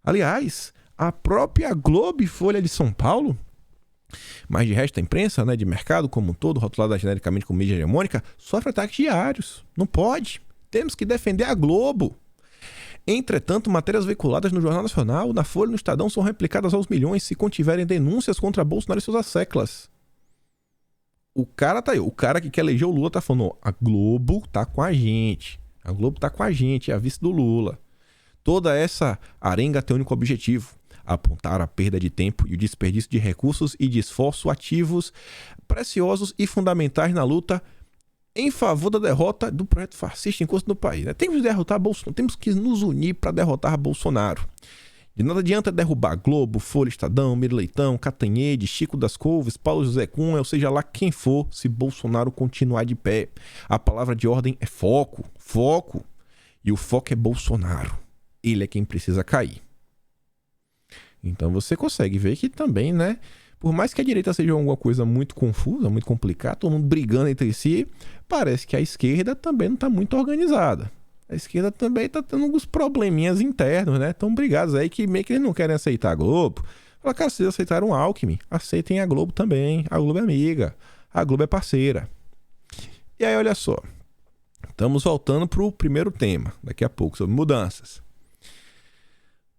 Aliás, a própria Globo e Folha de São Paulo, mas de resto a imprensa, né, de mercado como um todo, rotulada genericamente como mídia hegemônica, sofre ataques diários. Não pode. Temos que defender a Globo. Entretanto, matérias veiculadas no Jornal Nacional, na Folha e no Estadão são replicadas aos milhões se contiverem denúncias contra Bolsonaro e seus asseclas. O cara tá aí. O cara que quer eleger o Lula tá falando, a Globo tá com a gente. A Globo tá com a gente, é a vice do Lula. Toda essa arenga tem o único objetivo: apontar a perda de tempo e o desperdício de recursos e de esforço ativos, preciosos e fundamentais na luta em favor da derrota do projeto fascista em curso no país. Temos que derrotar Bolsonaro, temos que nos unir para derrotar Bolsonaro. De nada adianta derrubar Globo, Folha, Estadão, Miriam Leitão, Cantanhede, Chico das Couves, Paulo José Cunha, ou seja lá quem for, se Bolsonaro continuar de pé. A palavra de ordem é foco, foco. E o foco é Bolsonaro. Ele é quem precisa cair. Então você consegue ver que também, né? Por mais que a direita seja alguma coisa muito confusa, muito complicada, todo mundo brigando entre si, parece que a esquerda também não está muito organizada. A esquerda também está tendo alguns probleminhas internos, né? Estão brigados aí que meio que eles não querem aceitar a Globo. Fala, cara, vocês aceitaram o Alckmin, aceitem a Globo também. A Globo é amiga, a Globo é parceira. E aí, olha só. Estamos voltando para o primeiro tema, daqui a pouco, sobre mudanças.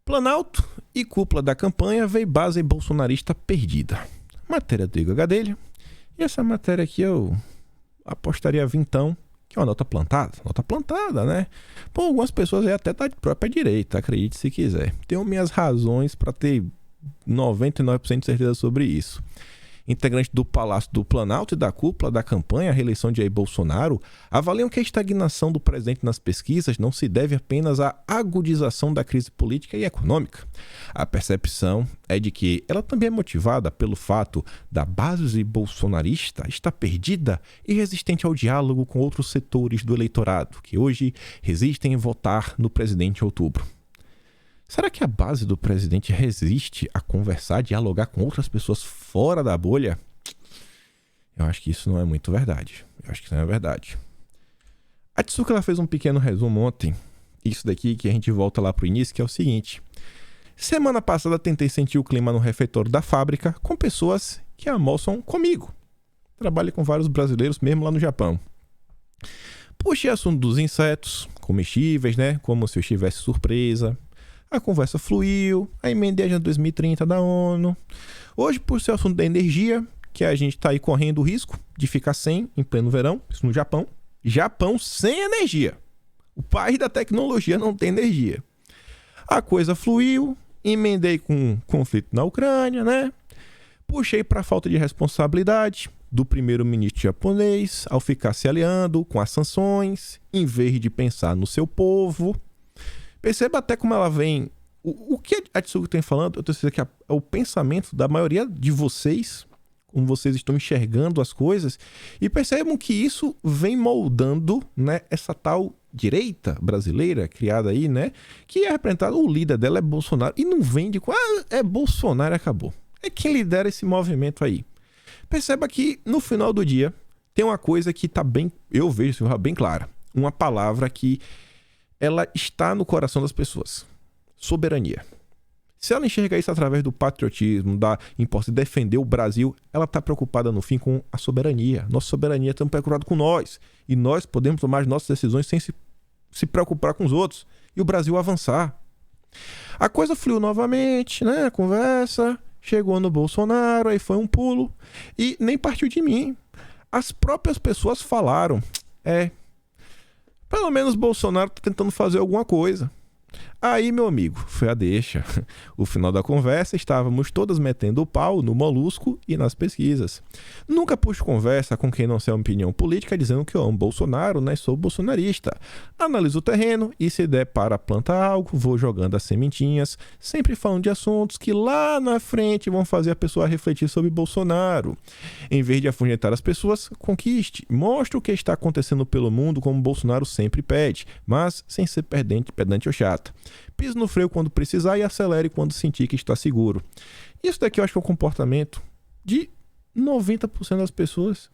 Planalto e cúpula da campanha vê base bolsonarista perdida. Matéria do Igor Gadelha. E essa matéria aqui eu apostaria vintão, que é uma nota plantada. Nota plantada, né? Bom, algumas pessoas aí até da própria direita, acredite se quiser. Tenho minhas razões para ter 99% de certeza sobre isso. integrantes do Palácio do Planalto e da cúpula da campanha à reeleição de Jair Bolsonaro, avaliam que a estagnação do presidente nas pesquisas não se deve apenas à agudização da crise política e econômica. A percepção é de que ela também é motivada pelo fato da base bolsonarista estar perdida e resistente ao diálogo com outros setores do eleitorado, que hoje resistem em votar no presidente em outubro. Será que a base do presidente resiste a conversar, dialogar com outras pessoas fora da bolha? Eu acho que isso não é muito verdade. A Tsuka ela fez um pequeno resumo ontem. Isso daqui que a gente volta lá pro início, que é o seguinte. Semana passada tentei sentir o clima no refeitório da fábrica com pessoas que almoçam comigo. Trabalho com vários brasileiros mesmo lá no Japão. Puxei assunto dos insetos, comestíveis, né? Como se eu estivesse surpresa. A conversa fluiu, a emendei a Agenda 2030 da ONU. Hoje, por ser o assunto da energia, que a gente está aí correndo o risco de ficar sem em pleno verão, isso no Japão. Japão sem energia. O país da tecnologia não tem energia. A coisa fluiu, emendei com o conflito na Ucrânia, né? Puxei para a falta de responsabilidade do primeiro-ministro japonês ao ficar se aliando com as sanções, em vez de pensar no seu povo. Perceba até como ela vem... O que a Tsuka tem falando, eu tenho certeza que é o pensamento da maioria de vocês, como vocês estão enxergando as coisas, e percebam que isso vem moldando, né, essa tal direita brasileira criada aí, né, que é representada, o líder dela é Bolsonaro, e não vende com, é Bolsonaro e acabou. É quem lidera esse movimento aí. Perceba que no final do dia tem uma coisa que tá bem, eu vejo isso bem clara, uma palavra que ela está no coração das pessoas. Soberania. Se ela enxerga isso através do patriotismo, da importância de defender o Brasil, ela está preocupada no fim com a soberania. Nossa soberania está preocupada com nós. E nós podemos tomar as nossas decisões sem se preocupar com os outros. E o Brasil avançar. A coisa fluiu novamente, né? A conversa chegou no Bolsonaro, aí foi um pulo. E nem partiu de mim. As próprias pessoas falaram. Pelo menos Bolsonaro está tentando fazer alguma coisa. Aí, meu amigo, foi a deixa. O final da conversa, estávamos todas metendo o pau no molusco e nas pesquisas. Nunca puxo conversa com quem não tem opinião política dizendo que eu amo Bolsonaro, né? Sou bolsonarista. Analiso o terreno e se der para plantar algo, vou jogando as sementinhas, sempre falando de assuntos que lá na frente vão fazer a pessoa refletir sobre Bolsonaro. Em vez de afugentar as pessoas, conquiste. Mostre o que está acontecendo pelo mundo como Bolsonaro sempre pede, mas sem ser pedante ou chata. Pise no freio quando precisar e acelere quando sentir que está seguro. Isso daqui eu acho que é o comportamento de 90% das pessoas.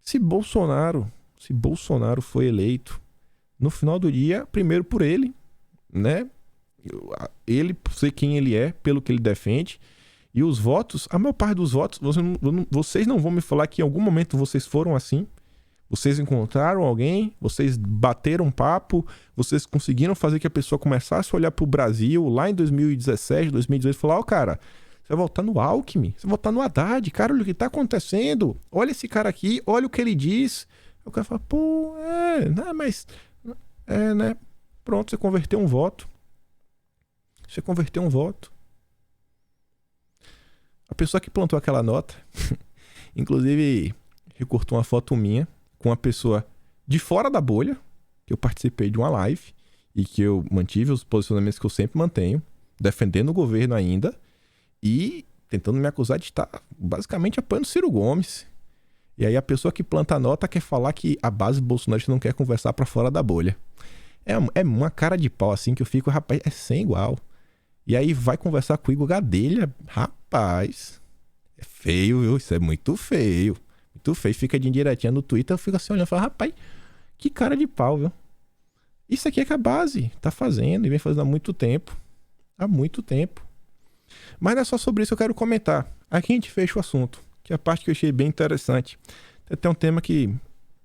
Se Bolsonaro foi eleito, no final do dia, primeiro por ele, né? Ele, por ser quem ele é, pelo que ele defende, e os votos, a maior parte dos votos, vocês não vão me falar que em algum momento vocês foram assim. Vocês encontraram alguém, vocês bateram papo, vocês conseguiram fazer que a pessoa começasse a olhar pro Brasil lá em 2017, 2018 e falar, cara, você vai votar no Alckmin, você vai votar no Haddad, cara, olha o que tá acontecendo, olha esse cara aqui, olha o que ele diz. O cara fala, né, pronto, você converteu um voto. A pessoa que plantou aquela nota, inclusive, recortou uma foto minha, com uma pessoa de fora da bolha, que eu participei de uma live e que eu mantive os posicionamentos que eu sempre mantenho, defendendo o governo ainda e tentando me acusar de estar basicamente apoiando Ciro Gomes. E aí a pessoa que planta a nota quer falar que a base bolsonarista não quer conversar para fora da bolha. É uma cara de pau assim que eu fico, rapaz, é sem igual. E aí vai conversar com o Igor Gadelha, rapaz, é feio, viu? Isso é muito feio. Tu fez, fica de indiretinha no Twitter, eu fico assim olhando e falo, rapaz, que cara de pau, viu? Isso aqui é que a base tá fazendo e vem fazendo há muito tempo. Mas não é só sobre isso que eu quero comentar. Aqui a gente fecha o assunto, que é a parte que eu achei bem interessante. Tem um tema que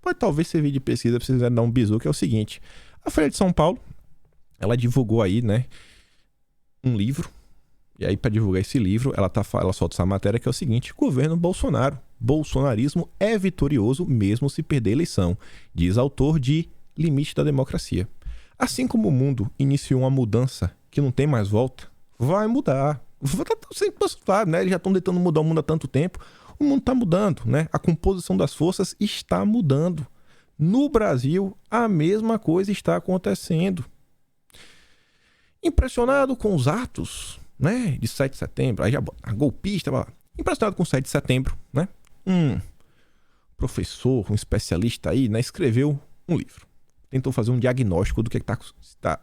pode talvez servir de pesquisa pra vocês dar um bisu, que é o seguinte. A Folha de São Paulo, ela divulgou aí, né, um livro. E aí, para divulgar esse livro, ela solta essa matéria que é o seguinte: governo Bolsonaro. Bolsonarismo é vitorioso mesmo se perder a eleição, diz autor de Limite da Democracia. Assim como o mundo iniciou uma mudança que não tem mais volta, vai mudar. Claro, né? Eles já estão tentando mudar o mundo há tanto tempo. O mundo está mudando, né? A composição das forças está mudando. No Brasil, a mesma coisa está acontecendo. Impressionado com os atos, né, de 7 de setembro, aí já a golpista, impressionado com 7 de setembro, né? Um professor, um especialista aí, né, escreveu um livro. Tentou fazer um diagnóstico do que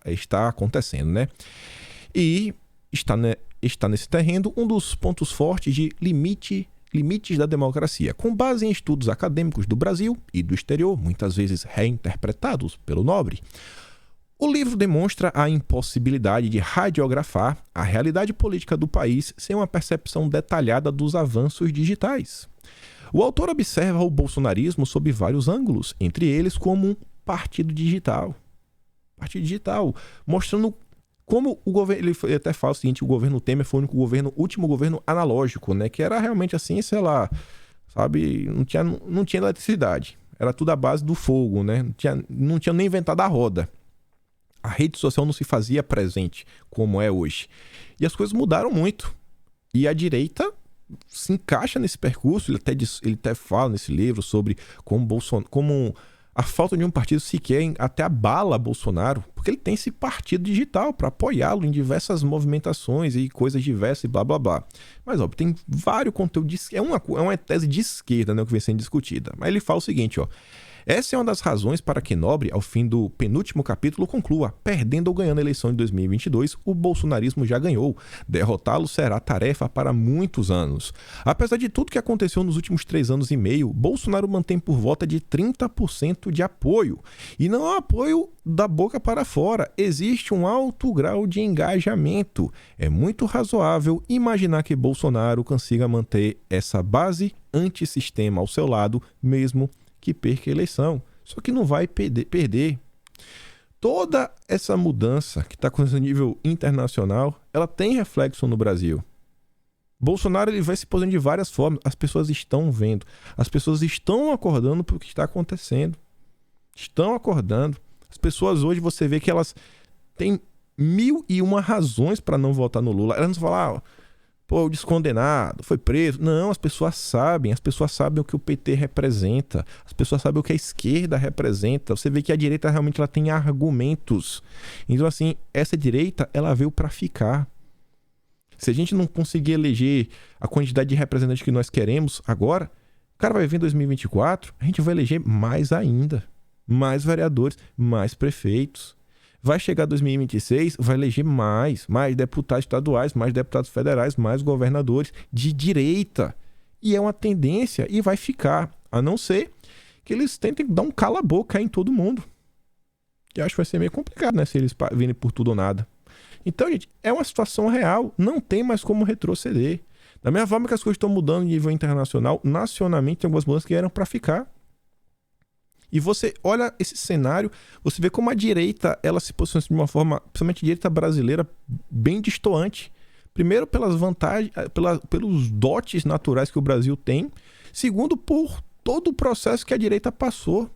está acontecendo, né? E está nesse terreno um dos pontos fortes de limites da democracia, com base em estudos acadêmicos do Brasil e do exterior, muitas vezes reinterpretados pelo Nobre. O livro demonstra a impossibilidade de radiografar a realidade política do país sem uma percepção detalhada dos avanços digitais. O autor observa o bolsonarismo sob vários ângulos, entre eles como um partido digital. Partido digital, mostrando como o governo, ele até fala o seguinte, o governo Temer foi o último governo analógico, né? Que era realmente assim, sei lá, sabe, não tinha eletricidade. Era tudo à base do fogo, né? Não tinha nem inventado a roda. A rede social não se fazia presente como é hoje. E as coisas mudaram muito. E a direita se encaixa nesse percurso. Ele até fala nesse livro sobre como a falta de um partido sequer até abala Bolsonaro, porque ele tem esse partido digital para apoiá-lo em diversas movimentações e coisas diversas e blá blá blá. Mas óbvio, tem vários conteúdos. É uma tese de esquerda, né, que vem sendo discutida. Mas ele fala o seguinte, ó. Essa é uma das razões para que Nobre, ao fim do penúltimo capítulo, conclua: perdendo ou ganhando a eleição de 2022, o bolsonarismo já ganhou. Derrotá-lo será tarefa para muitos anos. Apesar de tudo que aconteceu nos últimos 3 anos e meio, Bolsonaro mantém por volta de 30% de apoio. E não é um apoio da boca para fora. Existe um alto grau de engajamento. É muito razoável imaginar que Bolsonaro consiga manter essa base antissistema ao seu lado, mesmo que perca a eleição. Só que não vai perder. Toda essa mudança que está acontecendo a nível internacional, ela tem reflexo no Brasil. Bolsonaro ele vai se posicionando de várias formas. As pessoas estão vendo. As pessoas estão acordando para o que está acontecendo. Estão acordando. As pessoas hoje, você vê que elas têm 1001 razões para não votar no Lula. Elas não falam, pô, o descondenado, foi preso. Não, as pessoas sabem o que o PT representa, as pessoas sabem o que a esquerda representa. Você vê que a direita realmente ela tem argumentos. Então, assim, essa direita, ela veio para ficar. Se a gente não conseguir eleger a quantidade de representantes que nós queremos agora, o cara vai vir em 2024, a gente vai eleger mais ainda. Mais vereadores, mais prefeitos. Vai chegar 2026, vai eleger mais deputados estaduais, mais deputados federais, mais governadores de direita. E é uma tendência e vai ficar, a não ser que eles tentem dar um cala-boca em todo mundo. E acho que vai ser meio complicado, né, se eles virem por tudo ou nada. Então, gente, é uma situação real, não tem mais como retroceder. Da mesma forma que as coisas estão mudando em nível internacional, nacionalmente tem algumas mudanças que eram para ficar. E você olha esse cenário, você vê como a direita ela se posiciona de uma forma, principalmente a direita brasileira, bem destoante. Primeiro, pelas vantagens, pelos dotes naturais que o Brasil tem. Segundo, por todo o processo que a direita passou,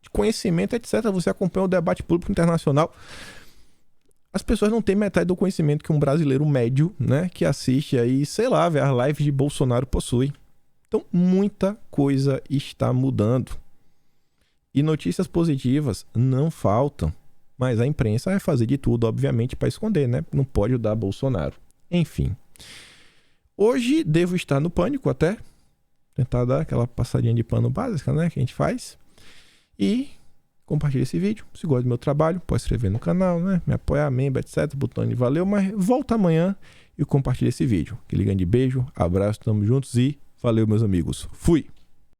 de conhecimento, etc. Você acompanha o debate público internacional. As pessoas não têm metade do conhecimento que um brasileiro médio, né, que assiste aí, sei lá, vê as lives de Bolsonaro possui. Então, muita coisa está mudando. E notícias positivas não faltam. Mas a imprensa vai fazer de tudo, obviamente, para esconder, né? Não pode ajudar Bolsonaro. Enfim. Hoje devo estar no Pânico até. Tentar dar aquela passadinha de pano básica, né? Que a gente faz. E compartilhe esse vídeo. Se gosta do meu trabalho, pode se inscrever no canal, né? Me apoiar, membro, etc. Botão de valeu. Mas volta amanhã e compartilhe esse vídeo. Aquele grande beijo, abraço, tamo juntos e valeu, meus amigos. Fui!